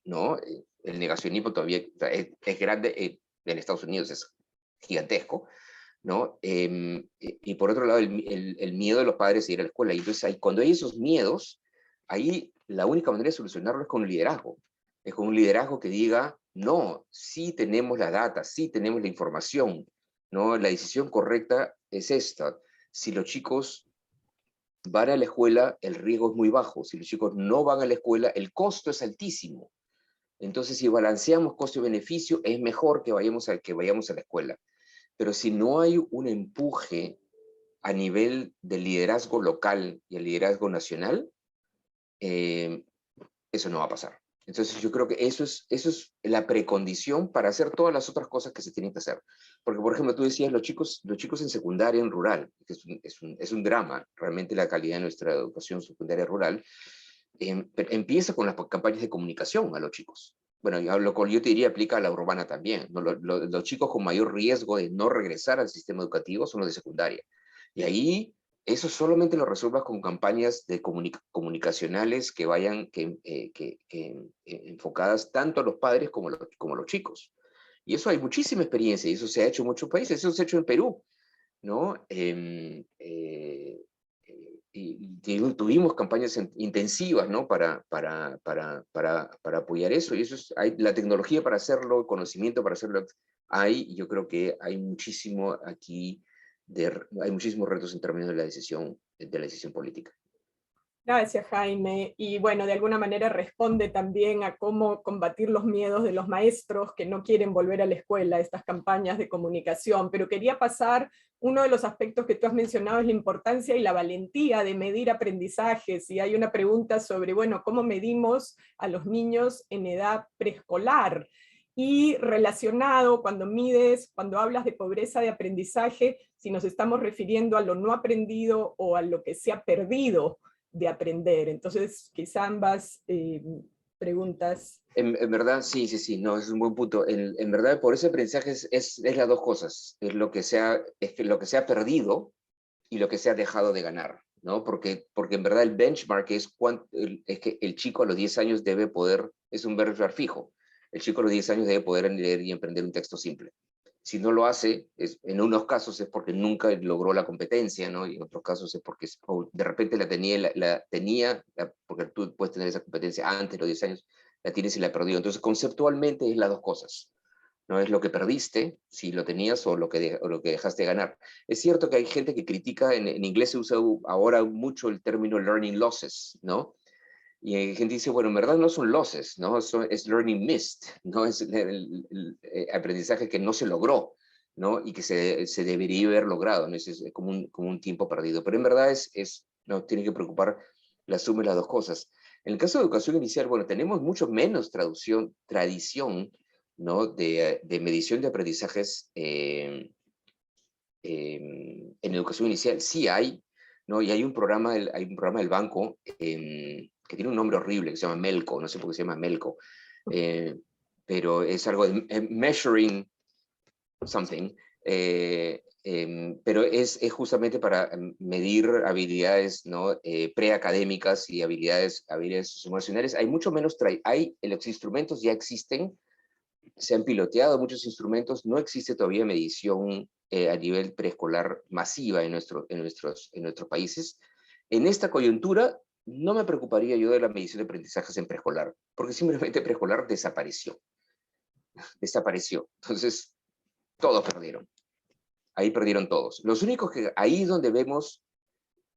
¿no? El negacionismo todavía es grande, en Estados Unidos es gigantesco, ¿no? Y por otro lado, el miedo de los padres de ir a la escuela. Y entonces, cuando hay esos miedos, ahí la única manera de solucionarlo es con un liderazgo. Es con un liderazgo que diga, no, sí tenemos la data, sí tenemos la información, ¿no? La decisión correcta es esta. Si los chicos van a la escuela, el riesgo es muy bajo. Si los chicos no van a la escuela, el costo es altísimo. Entonces, si balanceamos costo-beneficio, es mejor que vayamos a la escuela. Pero si no hay un empuje a nivel del liderazgo local y el liderazgo nacional, eso no va a pasar. Entonces yo creo que eso es la precondición para hacer todas las otras cosas que se tienen que hacer. Porque, por ejemplo, tú decías, los chicos en secundaria, en rural, que es un drama, realmente la calidad de nuestra educación secundaria rural, empieza con las campañas de comunicación a los chicos. Bueno, lo que yo te diría aplica a la urbana también, ¿no? Los chicos con mayor riesgo de no regresar al sistema educativo son los de secundaria. Y ahí eso solamente lo resuelvas con campañas de comunicacionales que vayan enfocadas tanto a los padres como a los chicos. Y eso hay muchísima experiencia, y eso se ha hecho en muchos países, eso se ha hecho en Perú, ¿no? Y tuvimos campañas intensivas, ¿no? Para apoyar eso, y eso hay la tecnología para hacerlo, el conocimiento para hacerlo, y yo creo que hay muchísimo aquí, hay muchísimos retos en términos de la decisión política. Gracias, Jaime. Y bueno, de alguna manera responde también a cómo combatir los miedos de los maestros que no quieren volver a la escuela, estas campañas de comunicación. Pero quería pasar, uno de los aspectos que tú has mencionado es la importancia y la valentía de medir aprendizajes. Y hay una pregunta sobre, bueno, ¿cómo medimos a los niños en edad preescolar? Y relacionado, cuando hablas de pobreza de aprendizaje, si nos estamos refiriendo a lo no aprendido o a lo que se ha perdido de aprender. Entonces, quizá ambas preguntas. En verdad, sí, no, es un buen punto. En verdad, por ese aprendizaje es las dos cosas. Es lo que se ha perdido y lo que se ha dejado de ganar, ¿no? Porque en verdad el benchmark es que el chico a los 10 años debe poder, es un benchmark fijo. El chico a los 10 años debe poder leer y aprender un texto simple. Si no lo hace, en unos casos es porque nunca logró la competencia, ¿no? Y en otros casos es porque de repente porque tú puedes tener esa competencia antes de los 10 años, la tienes y la perdió. Entonces, conceptualmente es las dos cosas. No es lo que perdiste, si lo tenías, o lo que dejaste de ganar. Es cierto que hay gente que critica, en inglés se usa ahora mucho el término learning losses, ¿no? Y hay gente que dice, bueno, en verdad no son losses, ¿no? Es learning missed, ¿no? Es el aprendizaje que no se logró, ¿no? Y que se debería haber logrado, ¿no? Es como un tiempo perdido. Pero en verdad no tiene que preocupar la suma de las dos cosas. En el caso de educación inicial, bueno, tenemos mucho menos tradición, ¿no? De medición de aprendizajes en educación inicial. Sí hay, ¿no? Y hay un programa del banco que tiene un nombre horrible, que se llama MELCO, no sé por qué se llama MELCO, pero es algo de measuring something, pero es justamente para medir habilidades, ¿no? Preacadémicas y habilidades emocionales. Hay mucho menos, los instrumentos ya existen, se han piloteado muchos instrumentos, no existe todavía medición a nivel preescolar masiva en nuestros países. En esta coyuntura, no me preocuparía yo de la medición de aprendizajes en preescolar, porque simplemente preescolar desapareció. Entonces, todos perdieron. Ahí perdieron todos. Los únicos ahí es donde vemos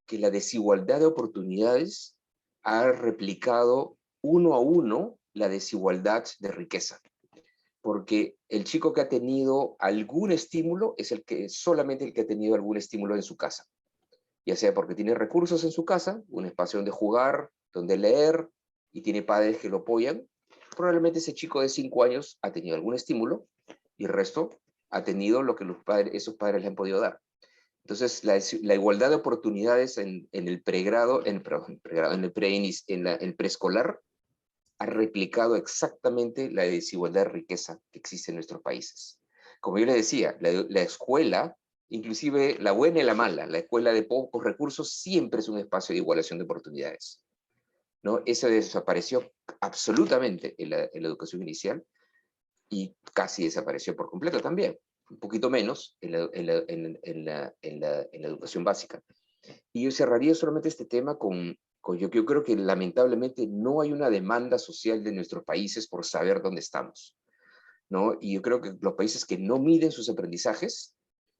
que la desigualdad de oportunidades ha replicado uno a uno la desigualdad de riqueza. Porque el chico que ha tenido algún estímulo es solamente el que ha tenido algún estímulo en su casa. Ya sea porque tiene recursos en su casa, un espacio donde jugar, donde leer, y tiene padres que lo apoyan. Probablemente ese chico de 5 años ha tenido algún estímulo y el resto ha tenido lo que esos padres le han podido dar. Entonces, la igualdad de oportunidades en el pregrado, en el preescolar, ha replicado exactamente la desigualdad de riqueza que existe en nuestros países. Como yo les decía, la escuela, inclusive la buena y la mala, la escuela de pocos recursos siempre es un espacio de igualación de oportunidades, ¿no? Eso desapareció absolutamente en la educación inicial y casi desapareció por completo también, un poquito menos en la educación básica. Y yo cerraría solamente este tema yo creo que lamentablemente no hay una demanda social de nuestros países por saber dónde estamos, ¿no? Y yo creo que los países que no miden sus aprendizajes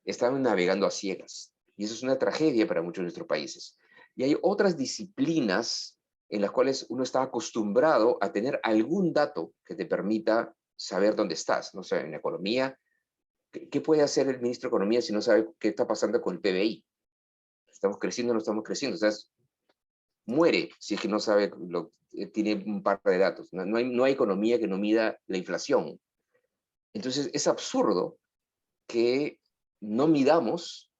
están navegando a ciegas. Y eso es una tragedia para muchos de nuestros países. Y hay otras disciplinas en las cuales uno está acostumbrado a tener algún dato que te permita saber dónde estás. No sé, en la economía, ¿qué puede hacer el ministro de Economía si no sabe qué está pasando con el PBI? ¿Estamos creciendo o no estamos creciendo? O sea, muere si es que no sabe, tiene un par de datos. No hay economía que no mida la inflación. Entonces es absurdo que no midamos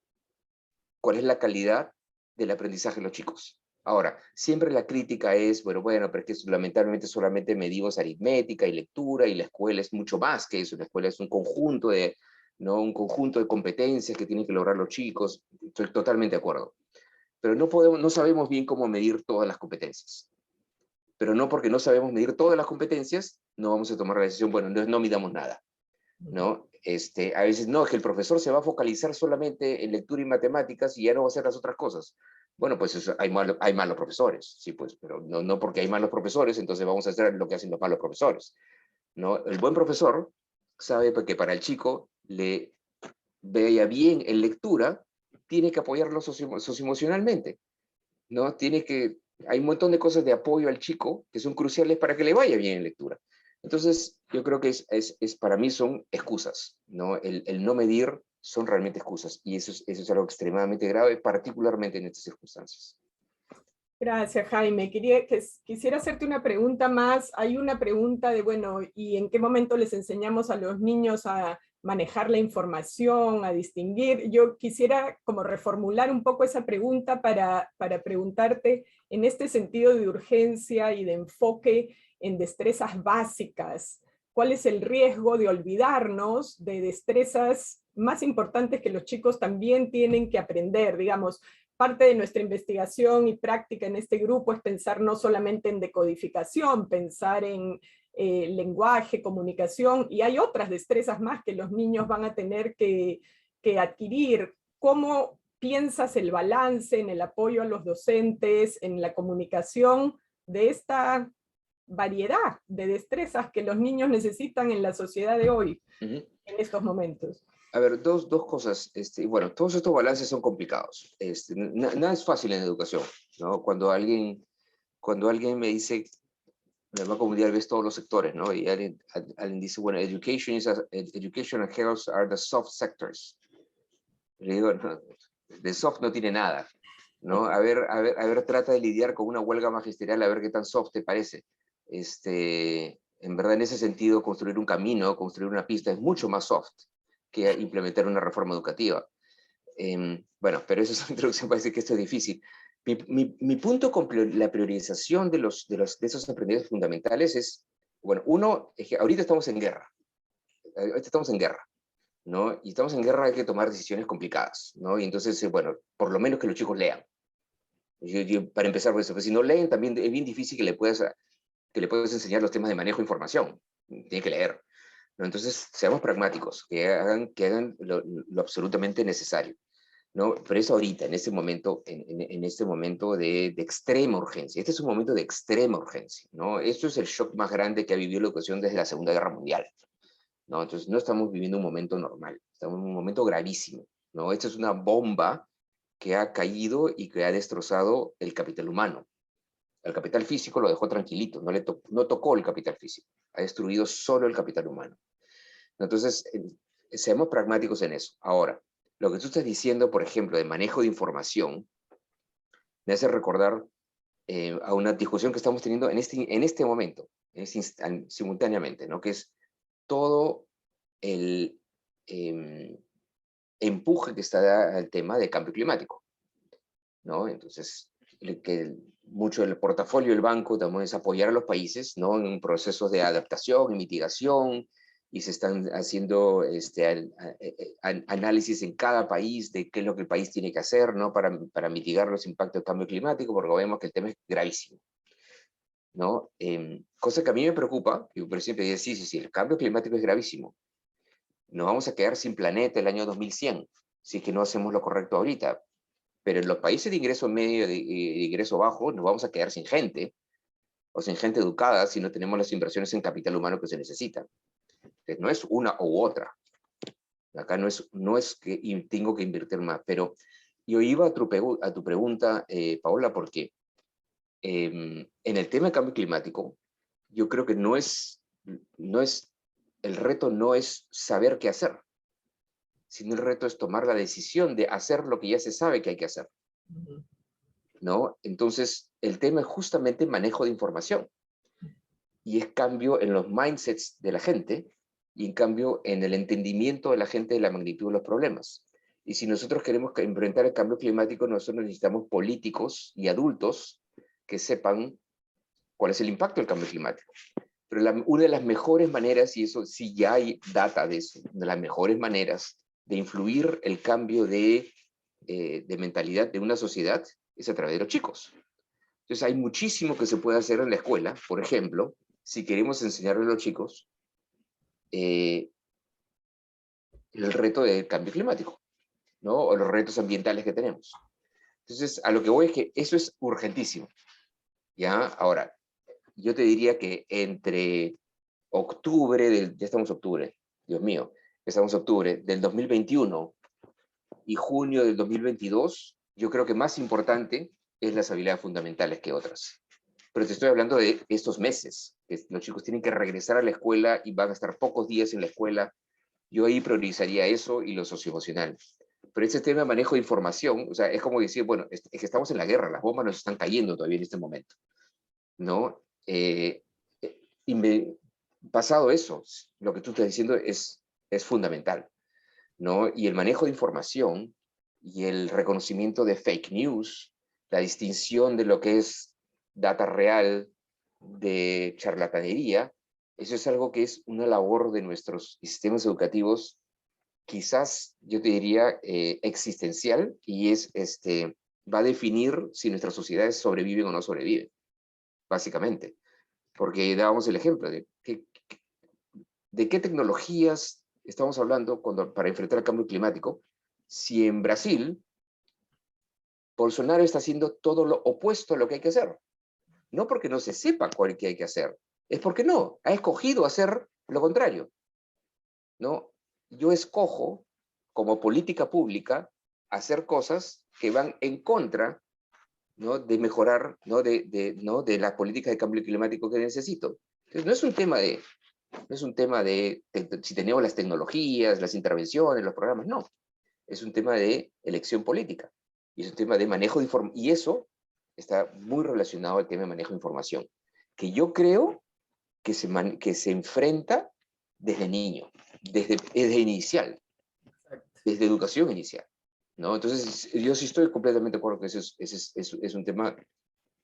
cuál es la calidad del aprendizaje de los chicos. Ahora, siempre la crítica es, bueno, pero es que lamentablemente solamente medimos aritmética y lectura, y la escuela es mucho más que eso. La escuela es un conjunto de competencias que tienen que lograr los chicos. Estoy totalmente de acuerdo. pero no sabemos bien cómo medir todas las competencias. Pero no porque no sabemos medir todas las competencias, no vamos a tomar la decisión, bueno, entonces no midamos nada, ¿no? A veces no, es que el profesor se va a focalizar solamente en lectura y matemáticas y ya no va a hacer las otras cosas. Bueno, pues eso, hay malos profesores, sí, pues, pero no porque hay malos profesores, entonces vamos a hacer lo que hacen los malos profesores, ¿no? El buen profesor sabe que para el chico le vaya bien en lectura, tiene que apoyarlo socioemocionalmente, ¿no? Hay un montón de cosas de apoyo al chico que son cruciales para que le vaya bien en lectura. Entonces, yo creo que para mí son excusas, ¿no? El no medir son realmente excusas, y eso es algo extremadamente grave, particularmente en estas circunstancias. Gracias, Jaime. Quisiera hacerte una pregunta más. Hay una pregunta de, bueno, ¿y en qué momento les enseñamos a los niños a manejar la información, a distinguir? Yo quisiera como reformular un poco esa pregunta para preguntarte en este sentido de urgencia y de enfoque en destrezas básicas. ¿Cuál es el riesgo de olvidarnos de destrezas más importantes que los chicos también tienen que aprender? Digamos, parte de nuestra investigación y práctica en este grupo es pensar no solamente en decodificación, pensar en lenguaje, comunicación, y hay otras destrezas más que los niños van a tener que adquirir. ¿Cómo piensas el balance en el apoyo a los docentes, en la comunicación de esta variedad de destrezas que los niños necesitan en la sociedad de hoy, en estos momentos? A ver, dos cosas. Bueno, todos estos balances son complicados. Nada es fácil en educación, ¿no? Cuando alguien me dice, en el Banco Mundial ves todos los sectores, ¿no? Y alguien dice, bueno, education and health are the soft sectors. Le digo, no, de soft no tiene nada, ¿no? A ver, trata de lidiar con una huelga magisterial, a ver qué tan soft te parece. En verdad, en ese sentido, construir un camino, construir una pista es mucho más soft que implementar una reforma educativa. Bueno, pero eso es una introducción para decir que esto es difícil. Mi punto con la priorización de esos aprendizajes fundamentales es, bueno, uno, es que ahorita estamos en guerra. ¿No? Y estamos en guerra, hay que tomar decisiones complicadas, ¿no? Y entonces, bueno, por lo menos que los chicos lean. Para empezar por eso, pues si no leen, también es bien difícil que le puedas enseñar los temas de manejo de información. Tiene que leer, ¿no? Entonces, seamos pragmáticos, que hagan lo absolutamente necesario, ¿no? Pero eso ahorita, en este momento, en este momento de extrema urgencia. Este es un momento de extrema urgencia, ¿no? Esto es el shock más grande que ha vivido la educación desde la Segunda Guerra Mundial, ¿no? Entonces, no estamos viviendo un momento normal, estamos en un momento gravísimo, ¿no? Esta es una bomba que ha caído y que ha destrozado el capital humano. El capital físico lo dejó tranquilito, no tocó el capital físico, ha destruido solo el capital humano. Entonces, seamos pragmáticos en eso. Ahora, lo que tú estás diciendo, por ejemplo, de manejo de información, me hace recordar a una discusión que estamos teniendo en este momento, simultáneamente, ¿no? Que es todo el empuje que está al tema de cambio climático, ¿no? Entonces, mucho del portafolio del banco también es apoyar a los países, ¿no? En procesos de adaptación y mitigación, y se están haciendo análisis en cada país de qué es lo que el país tiene que hacer, ¿no? Para mitigar los impactos del cambio climático, porque vemos que el tema es gravísimo, ¿no? Cosa que a mí me preocupa, yo por siempre digo, sí, el cambio climático es gravísimo. Nos vamos a quedar sin planeta el año 2100, si es que no hacemos lo correcto ahorita. Pero en los países de ingreso medio y de ingreso bajo nos vamos a quedar sin gente, o sin gente educada, si no tenemos las inversiones en capital humano que se necesitan. Entonces, no es una u otra. Acá no es que tengo que invertir más, pero yo iba a tu pregunta, Paola, porque en el tema de cambio climático, yo creo que el reto no es saber qué hacer, sino el reto es tomar la decisión de hacer lo que ya se sabe que hay que hacer, ¿no? Entonces, el tema es justamente manejo de información, y es cambio en los mindsets de la gente, y en cambio en el entendimiento de la gente de la magnitud de los problemas. Y si nosotros queremos enfrentar el cambio climático, nosotros necesitamos políticos y adultos que sepan cuál es el impacto del cambio climático. Pero una de las mejores maneras, y eso sí ya hay data de eso, una de las mejores maneras de influir el cambio de mentalidad de una sociedad es a través de los chicos. Entonces hay muchísimo que se puede hacer en la escuela. Por ejemplo, si queremos enseñarle a los chicos el reto del cambio climático, ¿no? O los retos ambientales que tenemos. Entonces, a lo que voy es que eso es urgentísimo, ¿ya? Ahora, yo te diría que entre ya estamos octubre, Dios mío, estamos octubre del 2021 y junio del 2022, yo creo que más importante es las habilidades fundamentales que otras. Pero te estoy hablando de estos meses, que los chicos tienen que regresar a la escuela y van a estar pocos días en la escuela. Yo ahí priorizaría eso y lo socioemocional. Pero ese tema de manejo de información, o sea, es como decir, bueno, es que estamos en la guerra, las bombas nos están cayendo todavía en este momento, ¿no? Y pasado eso, lo que tú estás diciendo es fundamental, ¿no? Y el manejo de información y el reconocimiento de fake news, la distinción de lo que es data real de charlatanería, eso es algo que es una labor de nuestros sistemas educativos, quizás yo te diría existencial, y va a definir si nuestras sociedades sobreviven o no sobreviven, básicamente. Porque dábamos el ejemplo de qué tecnologías estamos hablando para enfrentar el cambio climático, si en Brasil Bolsonaro está haciendo todo lo opuesto a lo que hay que hacer. No porque no se sepa cuál que hay que hacer, es porque no, ha escogido hacer lo contrario, ¿no? Yo escojo, como política pública, hacer cosas que van en contra, ¿no? De mejorar, ¿no? ¿no? De la política de cambio climático que necesito. Entonces, no es un tema de si tenemos las tecnologías, las intervenciones, los programas, no. Es un tema de elección política. Y es un tema de manejo de información. Y eso está muy relacionado al tema de manejo de información, que yo creo que se enfrenta desde niño, desde inicial, desde educación inicial, ¿no? Entonces, yo sí estoy completamente de acuerdo que ese es un tema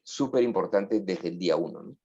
súper importante desde el día uno, ¿no?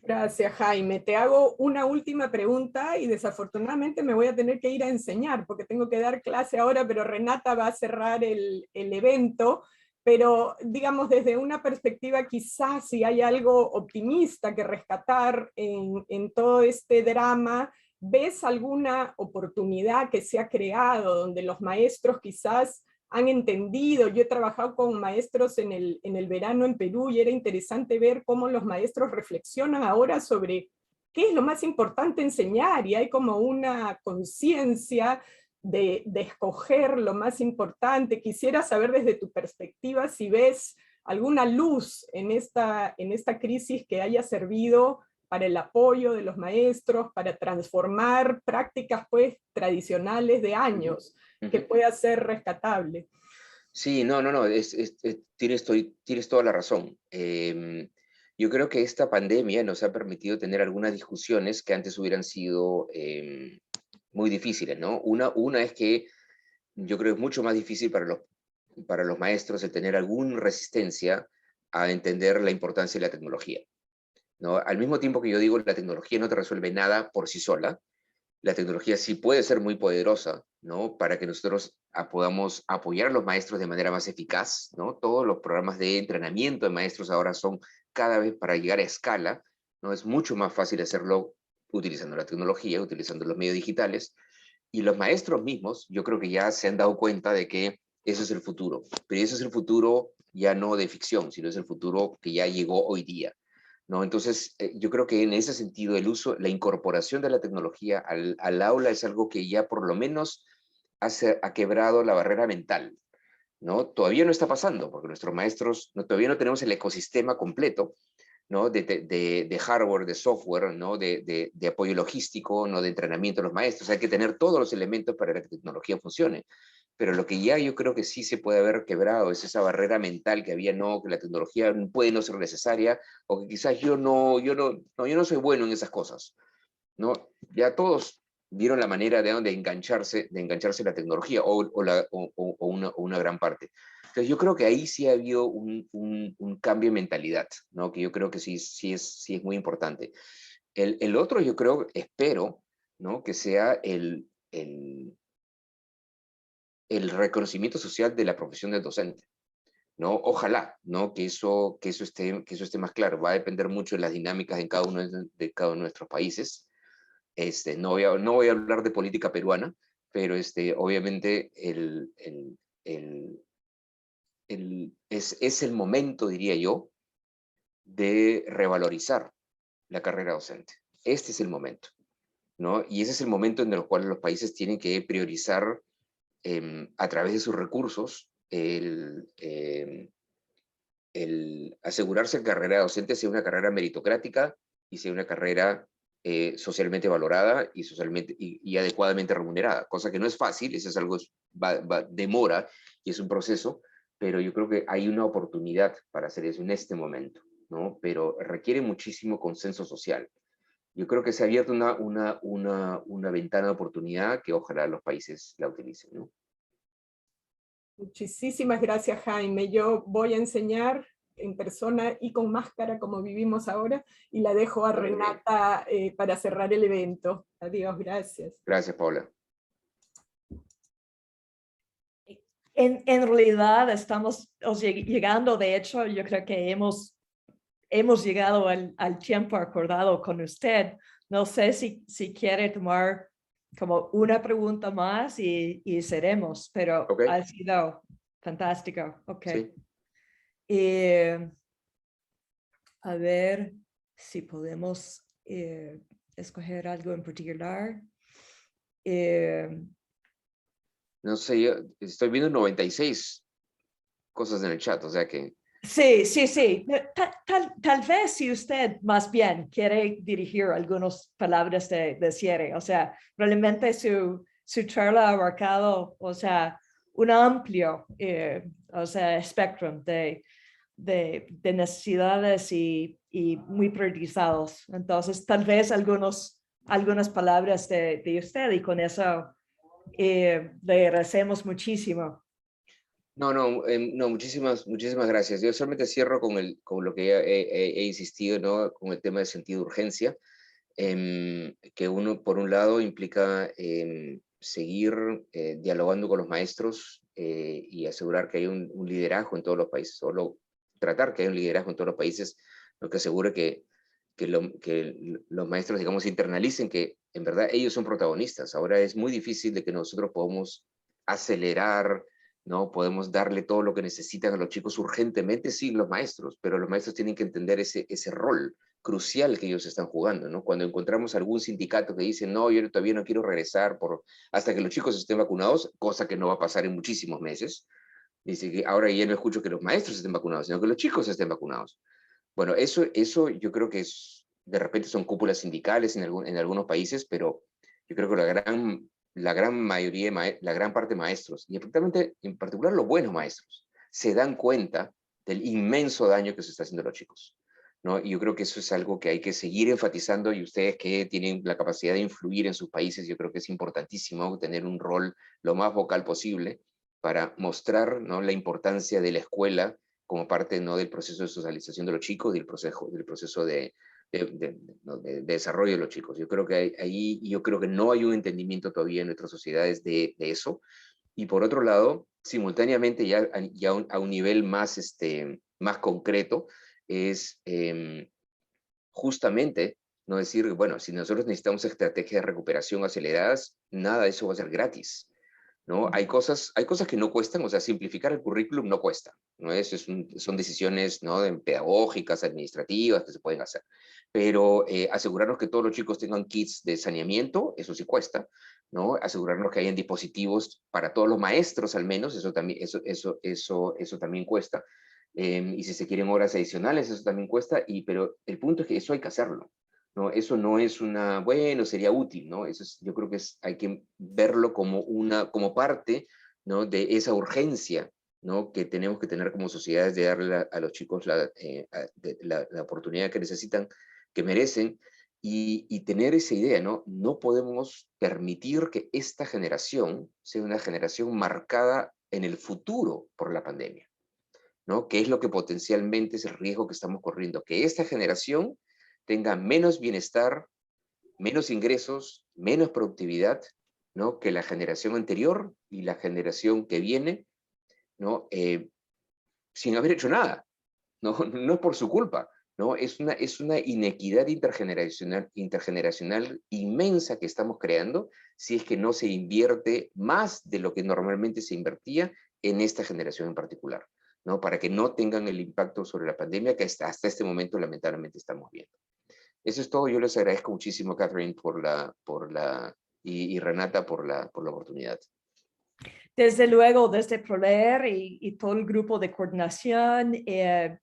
Gracias, Jaime. Te hago una última pregunta y desafortunadamente me voy a tener que ir a enseñar porque tengo que dar clase ahora, pero Renata va a cerrar el evento. Pero digamos, desde una perspectiva quizás si hay algo optimista que rescatar en todo este drama, ¿ves alguna oportunidad que se ha creado donde los maestros quizás han entendido? Yo he trabajado con maestros en el verano en Perú y era interesante ver cómo los maestros reflexionan ahora sobre qué es lo más importante enseñar, y hay como una conciencia de escoger lo más importante. Quisiera saber desde tu perspectiva si ves alguna luz en esta crisis que haya servido para el apoyo de los maestros, para transformar prácticas pues tradicionales de años, que pueda ser rescatable. Sí, no, tienes toda la razón. Yo creo que esta pandemia nos ha permitido tener algunas discusiones que antes hubieran sido muy difíciles, ¿no? Una es que yo creo que es mucho más difícil para los maestros el tener alguna resistencia a entender la importancia de la tecnología, ¿no? Al mismo tiempo que yo digo, la tecnología no te resuelve nada por sí sola. La tecnología sí puede ser muy poderosa, ¿no? Para que nosotros podamos apoyar a los maestros de manera más eficaz, ¿no? Todos los programas de entrenamiento de maestros ahora son cada vez para llegar a escala, ¿no? Es mucho más fácil hacerlo utilizando la tecnología, utilizando los medios digitales. Y los maestros mismos, yo creo que ya se han dado cuenta de que ese es el futuro. Pero ese es el futuro ya no de ficción, sino es el futuro que ya llegó hoy día, ¿no? Entonces, yo creo que en ese sentido el uso, la incorporación de la tecnología al aula es algo que ya por lo menos ha quebrado la barrera mental, ¿no? Todavía no está pasando, porque nuestros maestros, todavía no tenemos el ecosistema completo, ¿no? De hardware, de software, ¿no? De apoyo logístico, ¿no? De entrenamiento de los maestros. Hay que tener todos los elementos para que la tecnología funcione. Pero lo que ya yo creo que sí se puede haber quebrado es esa barrera mental que había, no, que la tecnología puede no ser necesaria, o que quizás yo no soy bueno en esas cosas, ¿no? Ya todos vieron la manera de engancharse a la tecnología, o una gran parte. Entonces yo creo que ahí sí ha habido un cambio de mentalidad, ¿no? Que yo creo que sí es muy importante. El otro yo creo, espero, ¿no? Que sea el reconocimiento social de la profesión del docente, ¿no? Ojalá, ¿no? Que eso esté más claro. Va a depender mucho de las dinámicas en cada uno de cada uno de nuestros países. No voy a hablar de política peruana, pero obviamente es el momento, diría yo, de revalorizar la carrera docente. Este es el momento, ¿no? Y ese es el momento en el cual los países tienen que priorizar a través de sus recursos el asegurarse que la carrera docente sea una carrera meritocrática y sea una carrera socialmente valorada y adecuadamente remunerada, cosa que no es fácil, eso es algo, demora y es un proceso, pero yo creo que hay una oportunidad para hacer eso en este momento, ¿no? Pero requiere muchísimo consenso social. Yo creo que se ha abierto una ventana de oportunidad que ojalá los países la utilicen, ¿no? Muchísimas gracias, Jaime. Yo voy a enseñar en persona y con máscara como vivimos ahora, y la dejo a Renata para cerrar el evento. Adiós, gracias. Gracias, Paula. En realidad estamos llegando, de hecho, yo creo que hemos llegado al tiempo acordado con usted. No sé si quiere tomar como una pregunta más y seremos, pero Okay. ha sido fantástico. Ok. Sí. A ver si podemos escoger algo en particular. No sé, yo estoy viendo 96 cosas en el chat, o sea que... Sí. Tal vez si usted más bien quiere dirigir algunas palabras de cierre, o sea, realmente su charla ha abarcado, o sea, un amplio, o sea, espectro de necesidades y muy priorizados. Entonces, tal vez algunas palabras de usted y con eso le agradecemos muchísimo. No, muchísimas gracias. Yo solamente cierro con lo que he insistido, ¿no? Con el tema de sentido de urgencia, que uno, por un lado, implica seguir dialogando con los maestros y asegurar que hay un liderazgo en todos los países, tratar que haya un liderazgo en todos los países, lo que asegure que los maestros, digamos, internalicen que en verdad ellos son protagonistas. Ahora es muy difícil de que nosotros podamos acelerar, ¿no? Podemos darle todo lo que necesitan a los chicos urgentemente, sí, los maestros, pero los maestros tienen que entender ese rol crucial que ellos están jugando, ¿no? Cuando encontramos algún sindicato que dice, no, yo todavía no quiero regresar hasta que los chicos estén vacunados, cosa que no va a pasar en muchísimos meses, dice que ahora ya no escucho que los maestros estén vacunados, sino que los chicos estén vacunados. Bueno, eso yo creo que de repente son cúpulas sindicales en algunos países, pero yo creo que la gran mayoría, la gran parte de maestros, y efectivamente, en particular los buenos maestros, se dan cuenta del inmenso daño que se está haciendo a los chicos, ¿no? Y yo creo que eso es algo que hay que seguir enfatizando, y ustedes que tienen la capacidad de influir en sus países, yo creo que es importantísimo tener un rol lo más vocal posible para mostrar, ¿no?, la importancia de la escuela como parte, ¿no?, del proceso de socialización de los chicos, del proceso de desarrollo de los chicos. Yo creo que yo creo que no hay un entendimiento todavía en nuestras sociedades de eso. Y por otro lado, simultáneamente, ya a un nivel más, más concreto, es justamente no decir, bueno, si nosotros necesitamos estrategias de recuperación aceleradas, nada de eso va a ser gratis, ¿no? Hay cosas que no cuestan, o sea, simplificar el currículum no cuesta, ¿no? Son decisiones, ¿no?, pedagógicas, administrativas que se pueden hacer, pero asegurarnos que todos los chicos tengan kits de saneamiento, eso sí cuesta, ¿no? Asegurarnos que hayan dispositivos para todos los maestros al menos, eso también cuesta, y si se quieren horas adicionales, eso también cuesta, pero el punto es que eso hay que hacerlo, ¿no? Eso no es bueno, sería útil, ¿no? Yo creo que hay que verlo como parte, ¿no?, de esa urgencia, ¿no?, que tenemos que tener como sociedades de darle a los chicos la oportunidad que necesitan, que merecen, y tener esa idea, ¿no? No podemos permitir que esta generación sea una generación marcada en el futuro por la pandemia, ¿no? Que es lo que potencialmente es el riesgo que estamos corriendo, que esta generación tenga menos bienestar, menos ingresos, menos productividad, ¿no?, que la generación anterior y la generación que viene, ¿no? sin haber hecho nada. No, no es por su culpa, ¿no? Es una inequidad intergeneracional inmensa que estamos creando si es que no se invierte más de lo que normalmente se invertía en esta generación en particular, ¿no? Para que no tengan el impacto sobre la pandemia que hasta este momento lamentablemente estamos viendo. Eso es todo. Yo les agradezco muchísimo, Catherine, y Renata por la oportunidad. Desde luego, desde Proleer y todo el grupo de coordinación,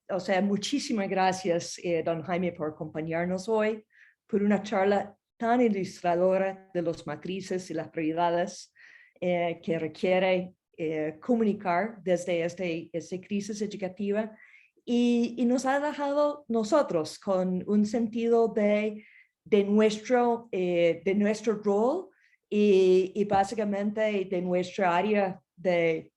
o sea, muchísimas gracias, don Jaime, por acompañarnos hoy, por una charla tan ilustradora de las matrices y las prioridades que requiere comunicar desde esta crisis educativa y nos ha dejado nosotros con un sentido de nuestro rol y básicamente de nuestra área de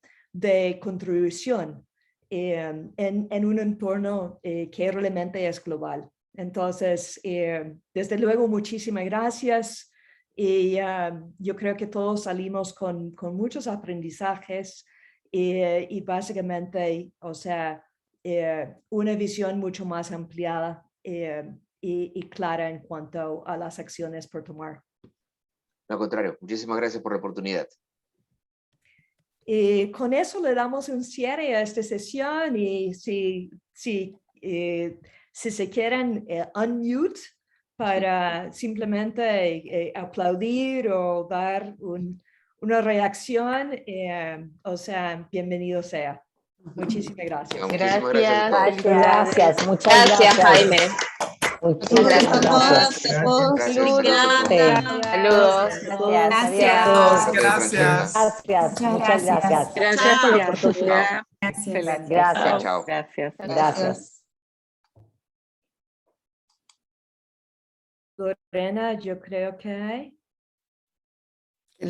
contribución en un entorno que realmente es global. Entonces, desde luego, muchísimas gracias y yo creo que todos salimos con muchos aprendizajes y básicamente, o sea, una visión mucho más ampliada y clara en cuanto a las acciones por tomar. Al contrario, muchísimas gracias por la oportunidad. Y con eso le damos un cierre a esta sesión y si se quieren unmute para simplemente aplaudir o dar una reacción, o sea, bienvenido sea. Muchísimas gracias. Muchísimas gracias a todos. Gracias, muchas gracias. Jaime. Muchísimas gracias. Saludos. Gracias. Gracias. Muchas gracias. Gracias por la oportunidad. Gracias. Chao. Gracias. Gracias. Lorena, yo creo que